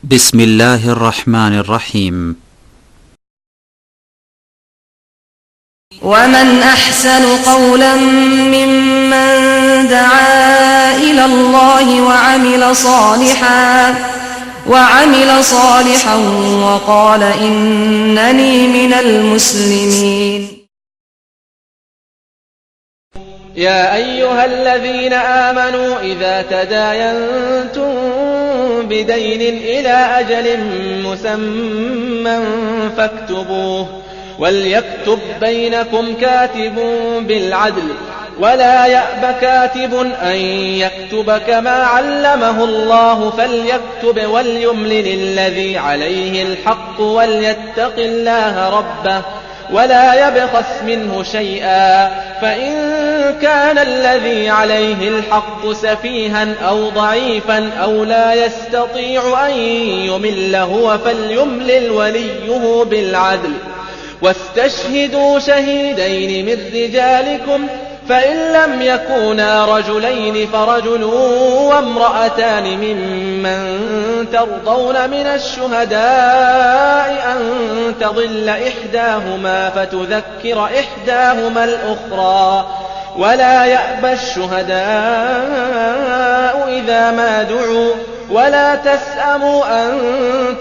بسم الله الرحمن الرحيم. ومن أحسن قولا ممن دعا إلى الله وعمل صالحا وقال إنني من المسلمين. يا أيها الذين آمنوا إذا تداينتم بدين إلى أجل مسمى فاكتبوه وليكتب بينكم كاتب بالعدل ولا يأب كاتب أن يكتب كما علمه الله فليكتب وليملل الذي عليه الحق وليتق الله ربه ولا يبخس منه شيئا فإن كان الذي عليه الحق سفيها أو ضعيفا أو لا يستطيع أن يمل هو فليملل وليه بالعدل واستشهدوا شهيدين من رجالكم فإن لم يكونا رجلين فرجل وامرأتان ممن ترضون من الشهداء أن تضل إحداهما فتذكر إحداهما الأخرى ولا يأبى الشهداء إذا ما دعوا ولا تسأموا أن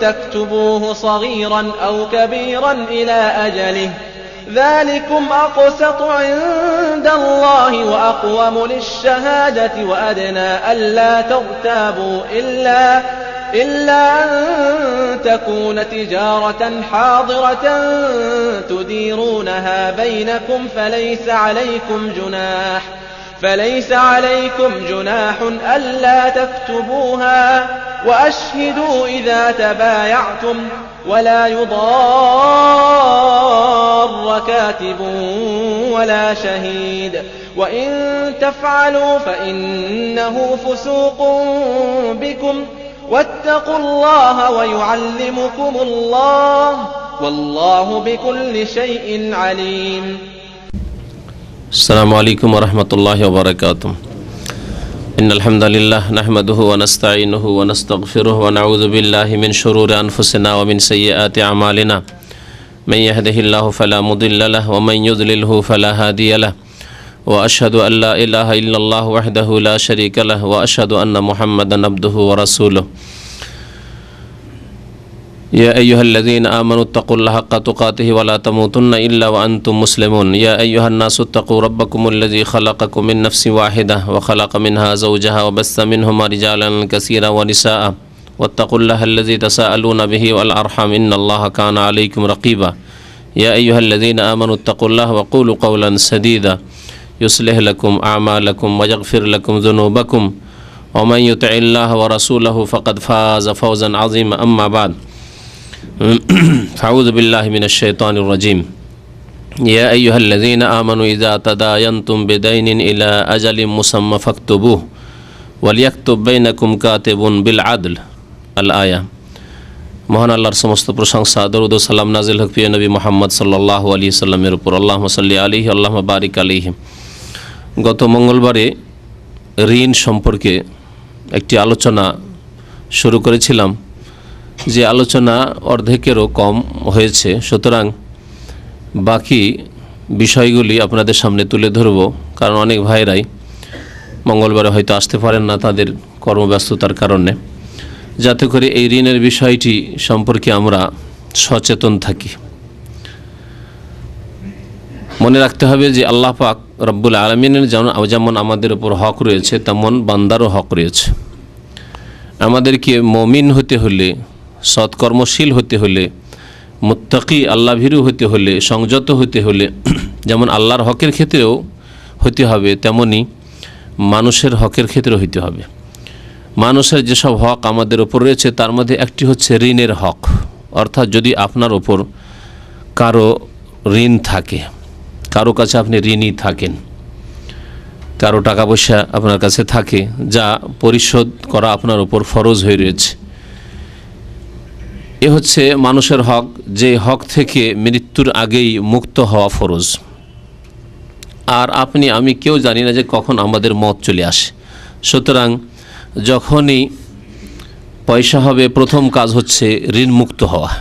تكتبوه صغيرا أو كبيرا إلى أجله ذلكم أقسط عند الله وأقوم للشهادة وأدنى ألا ترتابوا إلا أن تكون تجارة حاضرة تديرونها بينكم فليس عليكم جناح ألا تكتبوها وأشهدوا إذا تبايعتم ولا يضار كاتب ولا شهيد وإن تفعلوا فإنه فسوق بكم واتقوا الله ويعلمكم الله والله بكل شيء عليم. السلام عليكم ورحمة الله وبركاته. إن الحمد لله نحمده ونستعينه ونستغفره ونعوذ بالله من شرور أنفسنا ومن سيئات أعمالنا من يهده الله فلا مضل له ومن يضلله فلا هادي له وأشهد أن لا إله إلا الله وحده لا شريك له وأشهد أن محمدا عبده ورسوله. يا أيها الذين آمنوا اتقوا الله حق تقاته ولا تموتن إلا وأنتم مسلمون. يا أيها الناس اتقوا ربكم الذي خلقكم من نفس واحدة وخلق منها زوجها وبث منهما رجالا كثيرا ونساء واتقوا الله الذي تساءلون به والأرحام إن الله كان عليكم رقيبا. يا أيها الذين آمنوا اتقوا الله وقولوا قولا سديدا يصلح لكم أعمالكم ويغفر لكم ذنوبكم ومن يطع الله ورسوله فقد فاز فوزا عظيما. أما بعد فأعوذ بالله من الشيطان الرجيم. يا أيها الذين آمنوا إذا تداينتم بدين إلى أجل مسمى فاكتبوه وليكتب بينكم كاتب بالعدل الآية. মহান আল্লাহর সমস্ত প্রশংসা দরুদ ও সালাম নাজিল হোক প্রিয় নবী মুহাম্মদ সাল্লাল্লাহু আলাইহি সাল্লামের উপর। আল্লাহুম্মা সাল্লি আলাইহি আল্লাহুম্মা বারিক আলাইহি। গত মঙ্গলবারে ঋণ সম্পর্কে একটি আলোচনা শুরু করেছিলাম, যে আলোচনা অর্ধেকেরও কম হয়েছে, সুতরাং বাকি বিষয়গুলি আপনাদের সামনে তুলে ধরব। কারণ অনেক ভাইরাই মঙ্গলবারে হয়তো আসতে পারেন না তাদের কর্মব্যস্ততার কারণে, যাতে করে এই ঋণের বিষয়টি সম্পর্কে আমরা সচেতন থাকি। মনে রাখতে হবে যে আল্লাহ পাক রব্বুল আলামিনের যেমন আমাদের উপর হক রয়েছে তেমন বান্দারও হক রয়েছে। আমাদেরকে মুমিন হতে হলে, সৎকর্মশীল হতে হলে, মুত্তাকি আল্লাহভীরু হতে হলে, সংযত হতে হলে যেমন আল্লাহর হকের ক্ষেত্রেও হতে হবে, তেমনি মানুষের হকের ক্ষেত্রেও হতে হবে। মানুষের যেসব হক আমাদের ওপর রয়েছে তার মধ্যে একটি হচ্ছে ঋণের হক। অর্থাৎ যদি আপনার ওপর কারো ঋণ থাকে, কারো কাছে আপনি ঋণী থাকেন, কারো টাকা পয়সা আপনার কাছে থাকে যা পরিশোধ করা আপনার উপর ফরজ হয়ে রয়েছে, এ হচ্ছে মানুষের হক, যে হক থেকে মৃত্যুর আগেই মুক্ত হওয়া ফরজ। আর আপনি আমি কেউ জানি না যে কখন আমাদের মত চলে আসে। সুতরাং যখনই পয়সা হবে, প্রথম কাজ হচ্ছে ঋণ মুক্ত হওয়া।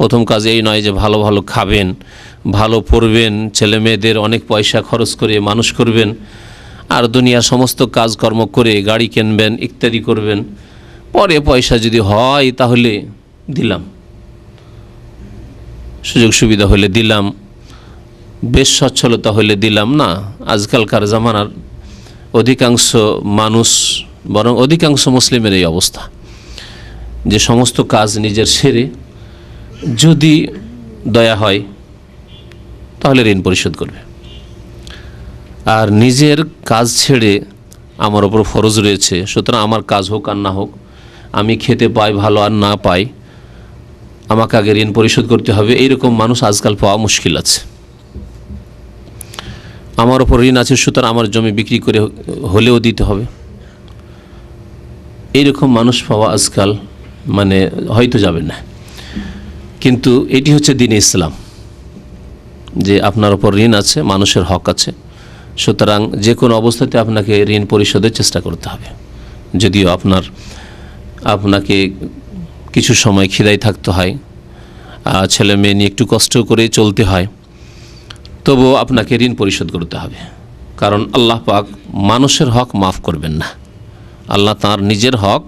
প্রথম কাজ এই নয় যে ভালো ভালো খাবেন, ভালো পড়বেন, ছেলে মেয়েদের অনেক পয়সা খরচ করে মানুষ করবেন, আর দুনিয়ার সমস্ত কাজকর্ম করে গাড়ি কিনবেন ইত্যাদি করবেন, পরে পয়সা যদি হয় তাহলে দিলাম, সুযোগ সুবিধা হলে দিলাম, বেশ সচ্ছলতা হলে দিলাম। না, আজকালকার জামানার অধিকাংশ মানুষ, বরং অধিকাংশ মুসলিমের এই অবস্থা যে সমস্ত কাজ নিজের সেরে যদি দয়া হয় তাহলে ঋণ পরিশোধ করবে, আর নিজের কাজ ছেড়ে আমার ওপর ফরজ রয়েছে, সুতরাং আমার কাজ হোক আর না হোক, আমি খেতে পাই ভালো আর না পাই, আমাকে আগে ঋণ পরিশোধ করতে হবে, এইরকম মানুষ আজকাল পাওয়া মুশকিল আছে। আমার ওপর ঋণ আছে, সুতরাং আমার জমি বিক্রি করে হলেও দিতে হবে, এইরকম মানুষ পাওয়া আজকাল মানে হয়তো যাবে না। কিন্তু এটি হচ্ছে দ্বীন-ই ইসলাম, যে আপনার ওপর ঋণ আছে, মানুষের হক আছে, সুতরাং যে কোনো অবস্থাতে আপনাকে ঋণ পরিশোধের চেষ্টা করতে হবে। যদিও আপনাকে কিছু সময় খিদায় থাকতে হয়, ছেলে মেয়ে নিয়ে একটু কষ্ট করে চলতে হয়, তবুও আপনাকে ঋণ পরিশোধ করতে হবে, কারণ আল্লাহ পাক মানুষের হক মাফ করবেন না। আল্লাহ তাঁর নিজের হক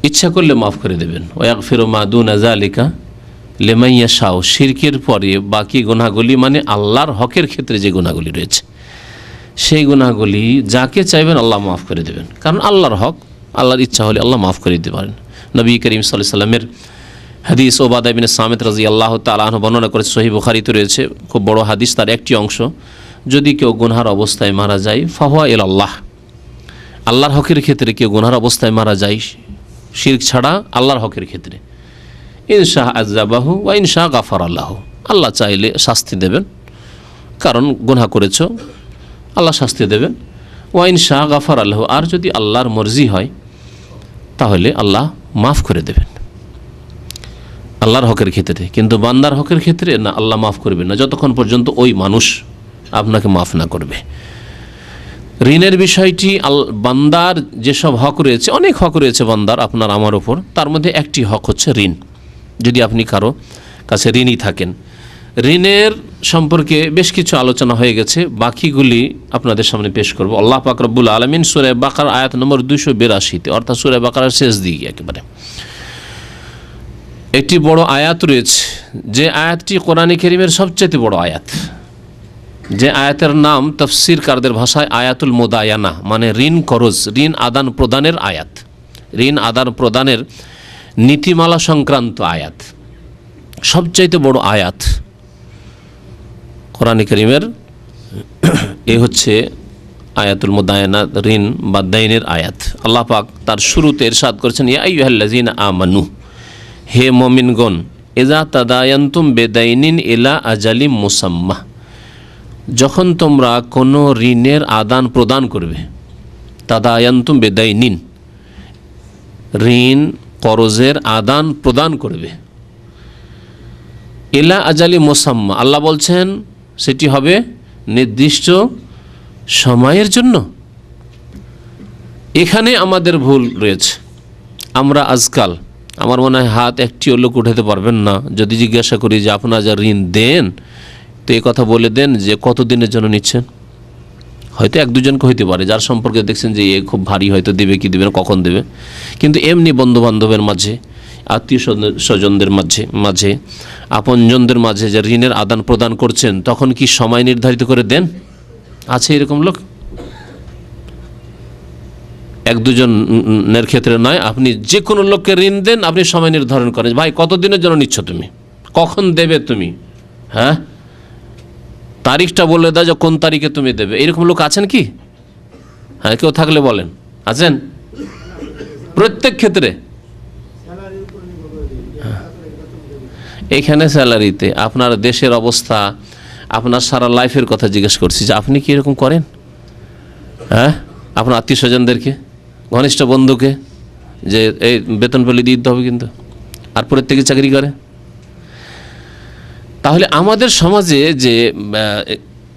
ইচ্ছা করলে মাফ করে দেবেন। ওয়াগফিরু মা দুনা যালিকা লিমান ইয়াশাউ, শিরকের পরে বাকি গুনাহগুলি মানে আল্লাহর হকের ক্ষেত্রে যে গুনাহগুলি রয়েছে সেই গুনাহগুলি যাকে চাইবেন আল্লাহ মাফ করে দেবেন, কারণ আল্লাহর হক, আল্লাহর ইচ্ছা হলে আল্লাহ মাফ করে দিতে পারেন। নবী করিম সাল্লাল্লাহু আলাইহি ওয়াসাল্লামের হাদিস ওবাদা ইবনে সামিত রাদিয়াল্লাহু তাআলা আনহু বর্ণনা করেছে, সহিহ বুখারীতে রয়েছে, খুব বড় হাদিস, তার একটি অংশ, যদি কেউ গুনহার অবস্থায় মারা যায় ফাহুয়া ইলাল্লাহ, আল্লাহর হকের ক্ষেত্রে কেউ গুনহার অবস্থায় মারা যায় শিরক ছাড়া আল্লাহর হকের ক্ষেত্রে, ইনশা আযাবাহু ওয়া ইনশা গাফারা লাহু, আল্লাহ চাইলে শাস্তি দেবেন, কারণ গুনাহ করেছো, আল্লাহ শাস্তি দেবেন। ওয়া ইনশা গাফারা লাহু, আর যদি আল্লাহর মর্জি হয় তাহলে আল্লাহ মাফ করে দেবেন আল্লাহর হকের ক্ষেত্রে। কিন্তু বান্দার হকের ক্ষেত্রে না, আল্লাহ মাফ করবেন না যতক্ষণ পর্যন্ত ওই মানুষ আপনাকে মাফ না করবে। ঋণের বিষয়টি বান্দার যেসব হক রয়েছে, অনেক হক রয়েছে বান্দার আপনার আমার ওপর, তার মধ্যে একটি হক হচ্ছে ঋণ। যদি আপনি কারো কাছে ঋণী থাকেন, ঋণের সম্পর্কে বেশ কিছু আলোচনা হয়ে গেছে, বাকিগুলি আপনাদের সামনে পেশ করব। আল্লাহ পাক রব্বুল আলামিন সূরা বাকারা আয়াত নম্বর 282-তে, অর্থাৎ সূরা বাকারার শেষ দিকে একেবারে একটি বড় আয়াত রয়েছে, যে আয়াতটি কোরআনে কারীমের সবচেয়ে বড় আয়াত, যে আয়াতের নাম তাফসীরকারদের ভাষায় আয়াতুল মুদায়ানা, মানে ঋণ করজ, ঋণ আদান প্রদানের আয়াত, ঋণ আদান প্রদানের নীতিমালা সংক্রান্ত আয়াত, সবচাইতে বড় আয়াত কোরআনে কারীমের। এ হচ্ছে আয়াতুল মুদায়ানা, ঋণ বা দাইনের আয়াত। আল্লাহ পাক তার শুরুতে ইরশাদ করেছেন, ইয়া আইয়ুহাল্লাযীনা আমানু, হে মুমিনগণ, ইযা তাদায়ানতুম বিদাইনিন ইলা আজালিম মুসাম্মা, যখন তোমরা কোনো ঋণের আদান প্রদান করবে, তাদায়ানতুম বিদাইনিন, ঋণ করজের আদান প্রদান করবে, ইলা আজালি মুসাম্মা, আল্লাহ বলছেন সেটি হবে নির্দিষ্ট সময়ের জন্য। এখানে আমাদের ভুল রয়েছে। আমরা আজকাল, আমার মনে হয় হাত একটিও লোক উঠাতে পারবেন না যদি জিজ্ঞাসা করি যে আপনারা যা ঋণ দেন, তো এই কথা বলে দেন যে কত দিনের জন্য নিচ্ছেন। হয়তো এক দুজনকে হইতে পারে যার সম্পর্কে দেখছেন যে এ খুব ভারী, হয়তো দেবে কি দেবে না, কখন দেবে। কিন্তু এমনি বন্ধুবান্ধবের মাঝে, আত্মীয় স্বজনদের মাঝে আপনজনদের মাঝে যে ঋণের আদান প্রদান করছেন, তখন কি সময় নির্ধারিত করে দেন? আছে এরকম লোক? এক দুজনের ক্ষেত্রে নয়, আপনি যে কোনো লোককে ঋণ দেন, আপনি সময় নির্ধারণ করেন, ভাই কতদিনের জন্য নিচ্ছ তুমি, কখন দেবে তুমি, হ্যাঁ তারিখটা বলে দাও যে কোন তারিখে তুমি দেবে। এরকম লোক আছেন কি? হ্যাঁ, কেউ থাকলে বলেন। আছেন? প্রত্যেক ক্ষেত্রে এখানে স্যালারিতে, আপনার দেশের অবস্থা, আপনার সারা লাইফের কথা জিজ্ঞেস করছি যে আপনি কি এরকম করেন? হ্যাঁ, আপনার আত্মীয় স্বজনদেরকে, ঘনিষ্ঠ বন্ধুকে যে এই বেতন পেলে দিতে হবে, কিন্তু আর প্রত্যেকে চাকরি করে। তাহলে আমাদের সমাজে যে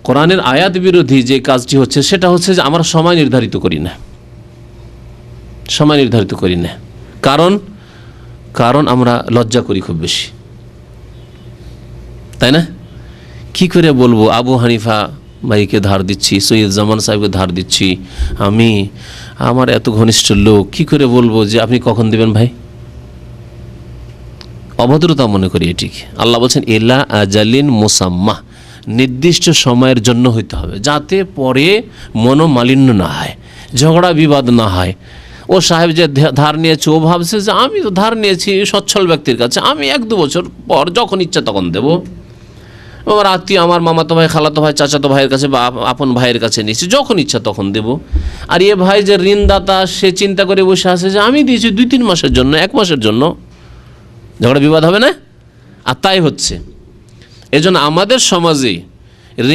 কোরআনের আয়াত বিরোধী যে কাজটি হচ্ছে, সেটা হচ্ছে যে আমরা সময় নির্ধারিত করি না, সময় নির্ধারিত করি না। কারণ আমরা লজ্জা করি খুব বেশি, তাই না? কি করে বলবো আবু হানিফা ভাইকে ধার দিচ্ছি, সৈয়দ জামান সাহেবকে ধার দিচ্ছি, আমি আমার এত ঘনিষ্ঠ লোক, কি করে বলবো যে আপনি কখন দিবেন ভাই? অভদ্রতা মনে করি এটিকে। আল্লাহ বলছেন ইলা আজালিন মুসাম্মা, নির্দিষ্ট সময়ের জন্য হইতে হবে, যাতে পরে মনোমালিন্য না হয়, ঝগড়া বিবাদ না হয়। ও সাহেব যে ধার নিয়েছে ও ভাবছে যে আমি তো ধার নিয়েছি সচ্ছল ব্যক্তির কাছে, আমি 1-2 বছর পর যখন ইচ্ছা তখন দেবো। আমার আত্মীয়, আমার মামাতো ভাই, খালাতো ভাই, চাচাতো ভাইয়ের কাছে বা আপন ভাইয়ের কাছে নিয়েছি, যখন ইচ্ছা তখন দেব। আর এ ভাই যে ঋণদাতা, সে চিন্তা করে বসে আছে যে আমি দিয়েছি 2-3 মাসের জন্য, 1 মাসের জন্য, ঝগড়া বিবাদ হবে না? আর তাই হচ্ছে। এজন্য আমাদের সমাজে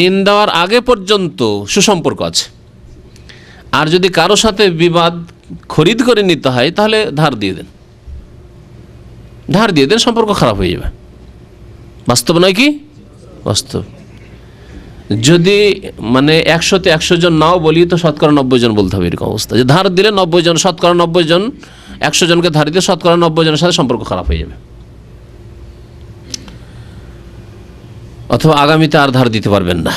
ঋণ দেওয়ার আগে পর্যন্ত সুসম্পর্ক আছে, আর যদি কারো সাথে বিবাদ খরিদ করে নিতে হয় তাহলে ধার দিয়ে দেন, সম্পর্ক খারাপ হয়ে যাবে। বাস্তব নয় কি? বাস্তব। যদি মানে 100-তে 100 জন নাও বলি তো শতকরা 90 জন বলতে হবে এরকম অবস্থা, যে ধার দিলে 90 জন, শতকরা 90 জন, 100 জনকে ধার দিলে শতকরা 90 জনের সাথে সম্পর্ক খারাপ হয়ে যাবে, অথবা আগামীতে আর ধার দিতে পারবেন না,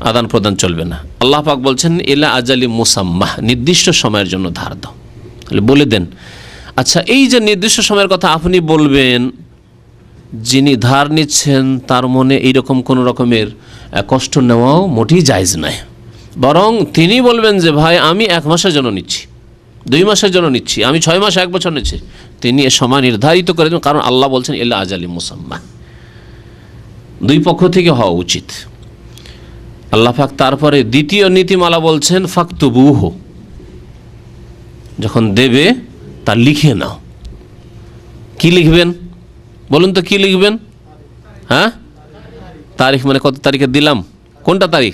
আদান প্রদান চলবে না। আল্লাহ পাক বলছেন ইলা আজালি মুসাম্মাহ, নির্দিষ্ট সময়ের জন্য ধার দাও। তাহলে বলে দেন, আচ্ছা এই যে নির্দিষ্ট সময়ের কথা আপনি বলবেন, যিনি ধার নিচ্ছেন তার মনে এইরকম কোনো রকমের কষ্ট নেওয়াও মোটেই জায়েজ নয়, বরং তিনি বলবেন যে ভাই আমি 1 মাসের জন্য নিচ্ছি, 2 মাসের জন্য নিচ্ছি, আমি 6 মাস 1 বছর নিচ্ছি। তিনি এ সময় নির্ধারিত করে দেন, কারণ আল্লাহ বলছেন ইলা আজালি মুসাম্মাহ, 2 পক্ষ থেকে হওয়া উচিত। আল্লাহ পাক তারপরে দ্বিতীয় নীতিমালা বলছেন ফাকতুবুহু, যখন দেবে তা লিখে নাও। কি লিখবেন বলুন তো, কি লিখবেন? হ্যাঁ, তারিখ মানে কত তারিখে দিলাম, কোনটা তারিখ?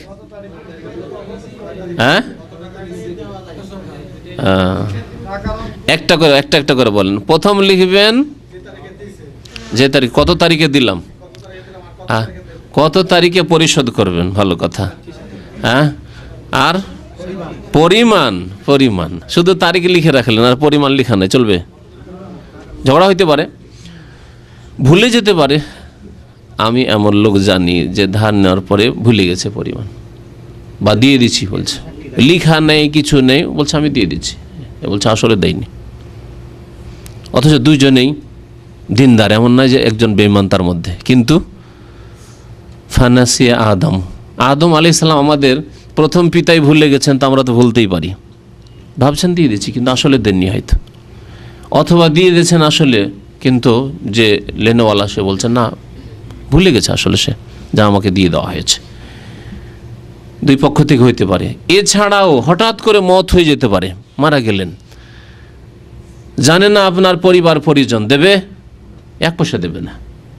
হ্যাঁ, একটা করে বলেন। প্রথম লিখবেন যে তারিখ, কত তারিখে দিলাম, কত তারিখে পরিশোধ করবেন, ভালো কথা। হ্যাঁ, আর পরিমাণ, শুধু তারিখ লিখে রাখলেন আর পরিমাণ লিখা নেই, চলবে? ঝগড়া হইতে পারে, ভুলে যেতে পারে। আমি এমন লোক জানি যে ধার নেওয়ার পরে ভুলে গেছে পরিমাণ, বা দিয়ে দিচ্ছি বলছে, লিখা নেই, কিছু নেই, বলছে আমি দিয়ে দিচ্ছি, বলছে আসলে দেয়নি। অথচ দুইজনেই দিনদার, এমন নয় যে একজন বেঈমান তার মধ্যে। কিন্তু ফানাসিয়া আদম আলাইহিস সালাম আমাদের প্রথম পিতাই ভুলে গেছেন, তো আমরা তো ভুলতেই পারি। ভাবছেন দিয়ে দিচ্ছি, কিন্তু আসলে দেননি হয়তো, অথবা দিয়ে দিয়েছেন আসলে, কিন্তু যে লেনেওয়ালা সে বলছেন না, ভুলে গেছে আসলে সে, যা আমাকে দিয়ে দেওয়া হয়েছে। 2 পক্ষ থেকে হইতে পারে। এছাড়াও হঠাৎ করে মওত হয়ে যেতে পারে, মারা গেলেন, জানে না আপনার পরিবার পরিজন, দেবে? 1 পয়সা দেবে না।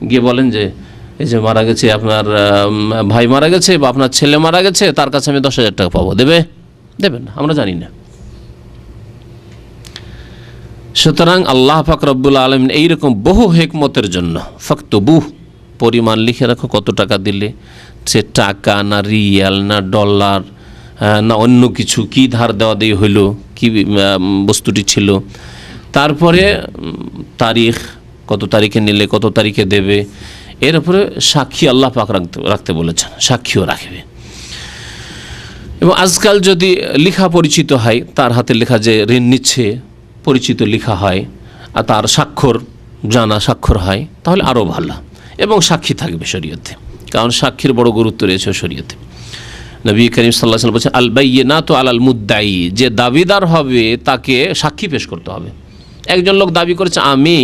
গিয়ে বলেন যে এই যে মারা গেছে, আপনার ভাই মারা গেছে বা আপনার ছেলে মারা গেছে, তার কাছে আমি 10,000 টাকা পাবো, দেবে? দেবেন না, আমরা জানি না। সুতরাং আল্লাহ পাক রব্বুল আলামিন এইরকম বহু হিকমতের জন্য ফাকতুবুহ, পরিমাণ লিখে রাখো, কত টাকা দিলে, সে টাকা না রিয়াল না ডলার না অন্য কিছু, কি ধার দেওয়া দিয়ে হইলো, কি বস্তুটি ছিল, তারপরে তারিখ, কত তারিখে নিলে কত তারিখে দেবে, এর উপরে সাক্ষী আল্লাহ পাক রাখতে বলেছেন, সাক্ষীও রাখবে। এবং আজকাল যদি লেখা পরিচিত হয়, তার হাতে লেখা যে ঋণ নিচ্ছে পরিচিত লেখা হয়, আর তার স্বাক্ষর জানা স্বাক্ষর হয়, তাহলে আরও ভালো, এবং সাক্ষী থাকবে শরীয়তে, কারণ সাক্ষীর বড় গুরুত্ব রয়েছে শরীয়তে। নবী করিম সাল্লাল্লাহু আলাইহি ওয়াসাল্লাম বলেছেন আল বাইয়িনাতু আলাল মুদ্দাই, যে দাবিদার হবে তাকে সাক্ষী পেশ করতে হবে। একজন লোক দাবি করেছে আমি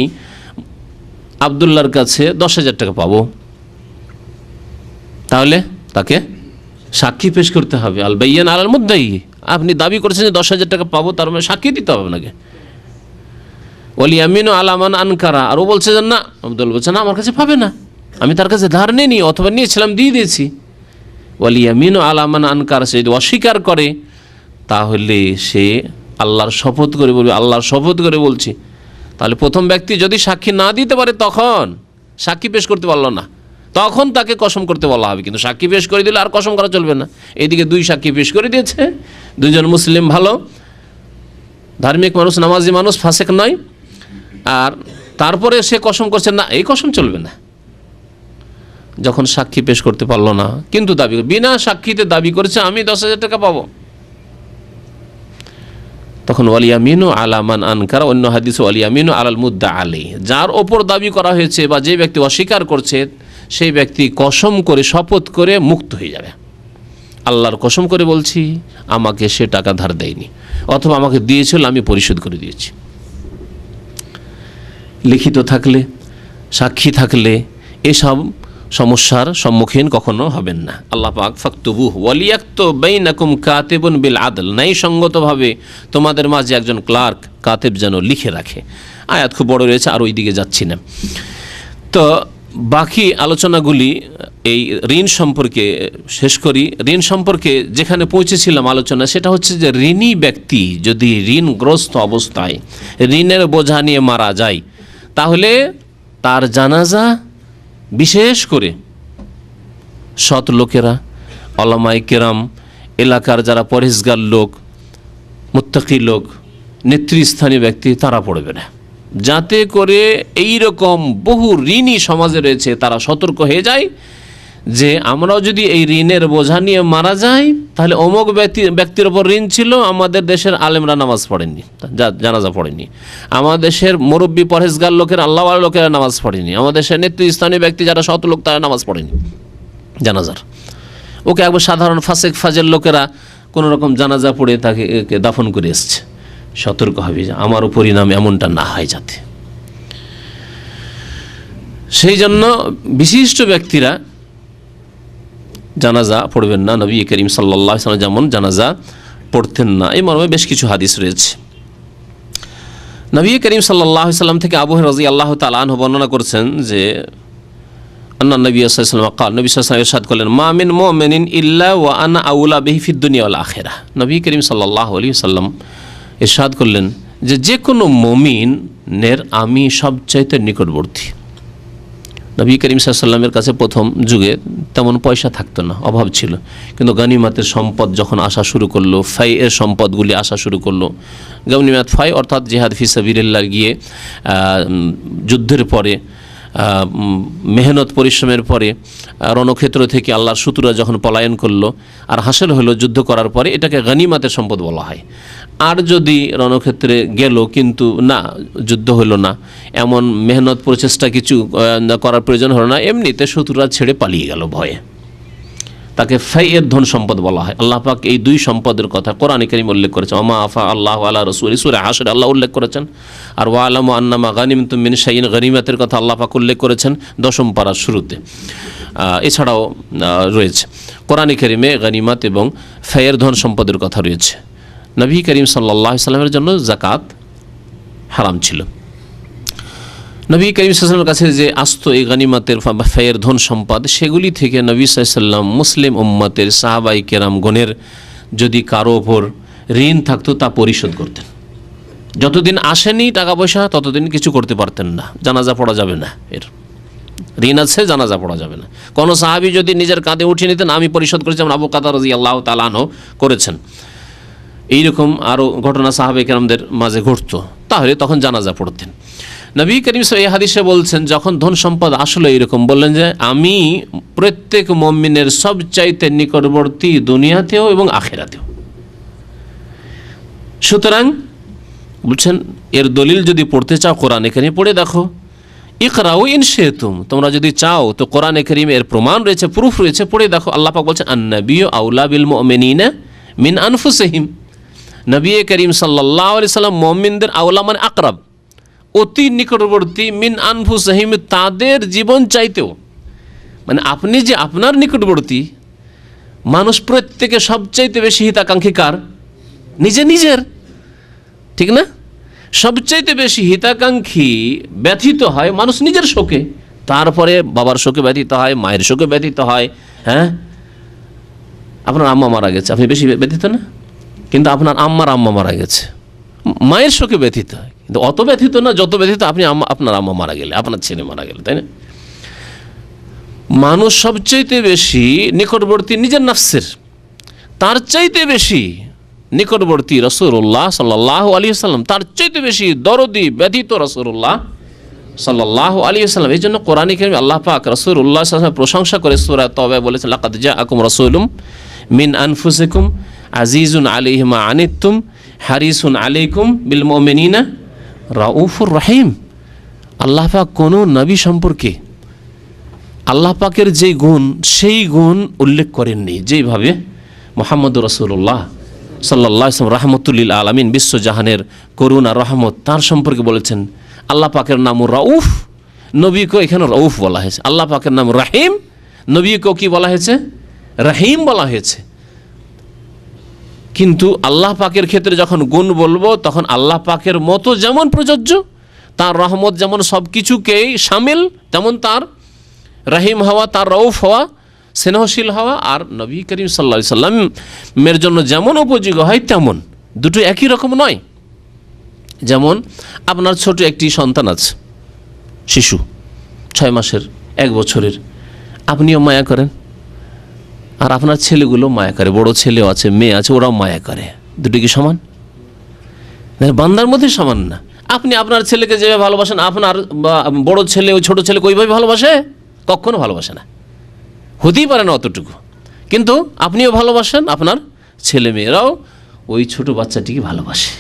আব্দুল্লাহর কাছে 10,000 টাকা পাবো, তাহলে তাকে সাক্ষী পেশ করতে হবে। আল বাইয়িন আলাল মুদ্দাই, আপনি দাবি করেছেন যে 10,000 টাকা পাবো, তার মানে সাক্ষী দিতে হবে আপনাকে। ওয়াল ইয়ামিনু আলা মান আনকারা, আর ও বলছে যে না, আব্দুল্লাহ বলছে না আমার কাছে পাবে না, আমি তার কাছে ধার নিইনি, অথবা নিয়েছিলাম দিয়ে দিয়েছি। ওয়াল ইয়ামিনু আলা মান আনকারা, সে যদি অস্বীকার করে তাহলে সে আল্লাহর শপথ করে বলবে, আল্লাহর শপথ করে বলছি। তাহলে প্রথম ব্যক্তি যদি সাক্ষী না দিতে পারে, তখন সাক্ষী পেশ করতে পারলো না, তখন তাকে কসম করতে বলা হবে। কিন্তু সাক্ষী পেশ করে দিলে আর কসম করা চলবে না। এইদিকে 2 সাক্ষী পেশ করে দিয়েছে, 2 জন মুসলিম ভালো ধার্মিক মানুষ, নামাজি মানুষ, ফাসেক নয়, আর তারপরে সে কসম করছে, না এই কসম চলবে না। যখন সাক্ষী পেশ করতে পারলো না, কিন্তু দাবি বিনা সাক্ষীতে দাবি করেছে আমি 10,000 টাকা পাবো, তখন ওয়ালিয়ামিনু আলামান আনকার, অন্য হাদিস ওয়ালিয়ামিনু আলাল মুদ্দা আলী, যার ওপর দাবি করা হয়েছে বা যে ব্যক্তি অস্বীকার করছে সেই ব্যক্তি কসম করে শপথ করে মুক্ত হয়ে যাবে। আল্লাহর কসম করে বলছি আমাকে সে টাকা ধার দেয়নি, অথবা আমাকে দিয়েছিল আমি পরিশোধ করে দিয়েছি। লিখিত থাকলে, সাক্ষী থাকলে এসব সমস্যার সম্মুখীন কখনো হবেন না। আল্লাহ পাক ফাকতুবুহু ওয়ালিয়াকতু বাইনাকুম কাতিবুন বিল আদল, ন্যায়সঙ্গতভাবে তোমাদের মাঝে একজন ক্লার্ক কাতিব যেন লিখে রাখে। আয়াত খুব বড় রয়েছে, আর ওই দিকে যাচ্ছি না। তো বাকি আলোচনাগুলি এই ঋণ সম্পর্কে শেষ করি। ঋণ সম্পর্কে যেখানে পৌঁছেছিলাম আলোচনা, সেটা হচ্ছে যে ঋণী ব্যক্তি যদি ঋণগ্রস্ত অবস্থায় ঋণের বোঝা নিয়ে মারা যায়, তাহলে তার জানাজা বিশেষ করে সৎ লোকেরা, ওলামায়ে কেরাম, এলাকার যারা পরহেজগার লোক, মুত্তাকি লোক, নেতৃস্থানীয় ব্যক্তি তারা পড়বে না, যাতে করে এই রকম বহু ঋণী সমাজে রয়েছে তারা সতর্ক হয়ে যায় যে আমরাও যদি এই ঋণের বোঝা নিয়ে মারা যাই, তাহলে অমুক ব্যক্তির ওপর ঋণ ছিল, আমাদের দেশের আলেমরা নামাজ পড়েননি, জানাজা পড়েনি, আমাদের দেশের মুরব্বী পরহেজগার লোকের, আল্লাহওয়ালা লোকেরা নামাজ পড়েনি, আমাদের দেশের নেতৃস্থানীয় ব্যক্তি যারা শত লোক তারা নামাজ পড়েনি জানাজার। ওকে একবার সাধারণ ফাসেক ফাজেল লোকেরা কোনো রকম জানাজা পড়ে তাকে দাফন করে এসছে। সতর্ক হবে যে আমারও পরিণাম এমনটা না হয় যাতে। সেই জন্য বিশিষ্ট ব্যক্তিরা জানাজা পড়বেন না। নবী করিম সাল্লাল্লাহু আলাইহি ওয়াসাল্লাম যেমন জানাজা পড়তেন না, এই মর্মে বেশ কিছু হাদিস রয়েছে। নবী করিম সাল্লাল্লাহু আলাইহি ওয়াসাল্লাম থেকে আবু হুরায়রা রাদিয়াল্লাহু তাআলা আনহু বর্ণনা করেছেন যে আন্না নবী সাল্লাল্লাহু আলাইহি ওয়াসাল্লাম قال, নবী সাল্লাল্লাহু আলাইহি ওয়াসাল্লাম ইরশাদ করলেন, মা মিন মুমিনিন ইল্লা ওয়া আনা আউলা বিহি ফিদ দুনিয়া ওয়াল আখিরাহ। নবী করিম সাল্লাল্লাহু আলাইহি ওয়াসাল্লাম ইরশাদ করলেন যে কোনো মুমিনের আমি সবচাইতে নিকটবর্তী। নবী করিম সাল্লাল্লাহু আলাইহি ওয়াসাল্লামের কাছে প্রথম যুগে তেমন পয়সা থাকতো না, অভাব ছিল, কিন্তু গনিমতের সম্পদ যখন আসা শুরু করলো, ফাইয়ের সম্পদগুলি আসা শুরু করলো, গনিমত ফাই অর্থাৎ জিহাদ ফি সাবিলিল্লাহ গিয়ে যুদ্ধের পরে মেহনত পরিশ্রমের পরে রণক্ষেত্র থেকে আল্লাহর শত্রুরা যখন পলায়ন করলো আর হাসিল হলো যুদ্ধ করার পরে, এটাকে গনিমতের সম্পদ বলা হয়। আর যদি রণক্ষেত্রে গেল কিন্তু না যুদ্ধ হলো না, এমন মেহনত প্রচেষ্টা কিছু করার প্রয়োজন হলো না, এমনিতে শত্রুরা ছেড়ে পালিয়ে গেল ভয়ে, তাকে ফাইয়ের ধন সম্পদ বলা হয়। আল্লাহ পাক এই দুই সম্পদের কথা কোরআনে কারীম উল্লেখ করেছেন। ওমা আফা আল্লাহু আলা রাসূলি, সূরা হাশর আল্লাহ উল্লেখ করেছেন। আর ওয়ালামু আন্নামা গানিমতুম মিন শাইইন, গনিমতের কথা আল্লাহ পাক উল্লেখ করেছেন 10ম পারার শুরুতে। এছাড়াও রয়েছে কোরআনে কারীমে গনিমত এবং ফাইয়ের ধন সম্পদের কথা রয়েছে। নবী করিম সাল্লাল্লাহু আলাইহি ওয়াসাল্লামের জন্য যাকাত হারাম ছিল। নবী করিম সাল্লাল্লাহু আলাইহি ওয়াসাল্লামের কাছে যে আসতো এই গনিমতের ফাইয়ের ধন সম্পদ, সেগুলি থেকে নবী সাল্লাল্লাহু আলাইহি ওয়াসাল্লাম মুসলিম উম্মতের সাহাবাই কেরামগণের যদি কারো ওপর ঋণ থাকতো তা পরিশোধ করতেন। যতদিন আসেনি টাকা পয়সা ততদিন কিছু করতে পারতেন না, জানাজা পড়া যাবে না, এর ঋণ আছে জানাজা পড়া যাবে না। কোনো সাহাবী যদি নিজের কাঁধে উঠিয়ে নিতেন আমি পরিশোধ করেছি, যেমন আবু কাতাদা রাদিয়াল্লাহু তাআলা আনহু করেছেন, এইরকম আরও ঘটনা সাহাবায়ে কেরামদের মাঝে ঘটতো, তাহলে তখন জানাজা পড়তেন। নবী করিম সাল্লাল্লাহু আলাইহি হাদিসে বলছেন, যখন ধন সম্পদ আসলে এরকম বললেন যে আমি প্রত্যেক মুমিনের সবচাইতে নিকটবর্তী দুনিয়াতেও এবং আখিরাতেও। সুতরাং বলছেন এর দলিল যদি পড়তে চাও কোরআনে কারীম পড়ে দেখো, ইকরাউ ইন শিতুম, তোমরা যদি চাও তো কোরআনে কারীম এর প্রমাণ রয়েছে, প্রুফ রয়েছে, পড়ে দেখো। আল্লাহ পাক বলছেন আন-নাবিয়্যু আউলা বিল মুমিনিনা মিন আনফুসিহিম, নবী করিম সাল্লাল্লাহু আলাইহি সাল্লাম মুমিনদের আওলা মানে আকরাব, অতি নিকটবর্তী, মিন আনফুসিহিম তাদের জীবন চাইতেও, মানে আপনি যে আপনার নিকটবর্তী, মানুষ প্রত্যেকে সবচাইতে বেশি হিতাকাঙ্ক্ষী কার? নিজের, ঠিক না? সবচাইতে বেশি হিতাকাঙ্ক্ষী ব্যথিত হয় মানুষ নিজের শোকে, তারপরে বাবার শোকে ব্যথিত হয়, মায়ের শোকে ব্যথিত হয়। হ্যাঁ, আপনার আম্মা মারা গেছে, আপনি বেশি ব্যথিত না? কিন্তু আপনার আম্মার আম্মা মারা গেছে, মায়ের শোকে ব্যথিত হয়, কিন্তু অত ব্যথিত না যত ব্যথিত আপনি আপনার আম্মা মারা গেলে, আপনার ছেলে মারা গেলে, তাই না? মানুষ সবচাইতে বেশি নিকটবর্তী নিজের নাফসের, তার চাইতে বেশি নিকটবর্তী রাসূলুল্লাহ সাল্লাল্লাহু আলাইহি ওয়াসাল্লাম, তার চাইতে বেশি দরদি ব্যতীত রাসূলুল্লাহ সাল্লাল্লাহু আলাইহি ওয়াসাল্লাম। এই জন্য কোরআনে কারিমে আল্লাহ পাক রাসূলুল্লাহ সাল্লাল্লাহু আলাইহি ওয়াসাল্লাম প্রশংসা করে সূরা তাওবায় বলেছেন, লাকাদ জাআকুম রাসূলুম মিন আনফুসিকুম আজিজুন আলাইহি মা আনিতুম হারিসুন আলাইকুম বিল মুমিনিনা রাউফুর রহিম। আল্লাহ পাক কোন নবী সম্পর্কে আল্লাহ পাকের যে গুণ সেই গুণ উল্লেখ করেননি, যেইভাবে মুহাম্মদুর রাসূলুল্লাহ সাল্লাল্লাহু আলাইহি ওয়াসাল্লাম রাহমাতুল লিল আলামিন, বিশ্বজাহানের করুণা রহমত, তার সম্পর্কে বলেছেন আল্লাহ পাকের নাম রাউফ, নবীকে এখানে রাউফ বলা হয়েছে। আল্লাহ পাকের নাম রাহিম, নবীকেও কি বলা হয়েছে? রাহিম বলা হয়েছে। কিন্তু আল্লাহ পাকের ক্ষেত্রে যখন গুণ বলবো তখন আল্লাহ পাকের মতো যেমন প্রযোজ্য, তার রহমত যেমন সব কিছুকেই শামিল, তেমন তার রাহিম হওয়া, তার রউফ হওয়া, স্নেহশীল হওয়া, আর নবী করিম সাল্লাল্লাহু আলাইহি সাল্লামের জন্য যেমন উপযোগী হয় তেমন, দুটো একই রকম নয়। যেমন আপনার ছোট একটি সন্তান আছে, শিশু 6 মাসের, 1 বছরের, আপনিও মায়া করেন, আর আপনার ছেলেগুলো মায়া করে, বড় ছেলেও আছে, মেয়ে আছে, ওরাও মায়া করে। দুটো কি সমান? বান্দার মধ্যে সমান না। আপনি আপনার ছেলেকে যেভাবে ভালোবাসেন, আপনার বড় ছেলে ওই ছোট ছেলেকে ওইভাবে ভালোবাসে? কখনো ভালোবাসে না, হতেই পারে না অতটুকু। কিন্তু আপনিও ভালোবাসেন, আপনার ছেলে মেয়েরাও ওই ছোট বাচ্চাটিকে ভালোবাসে।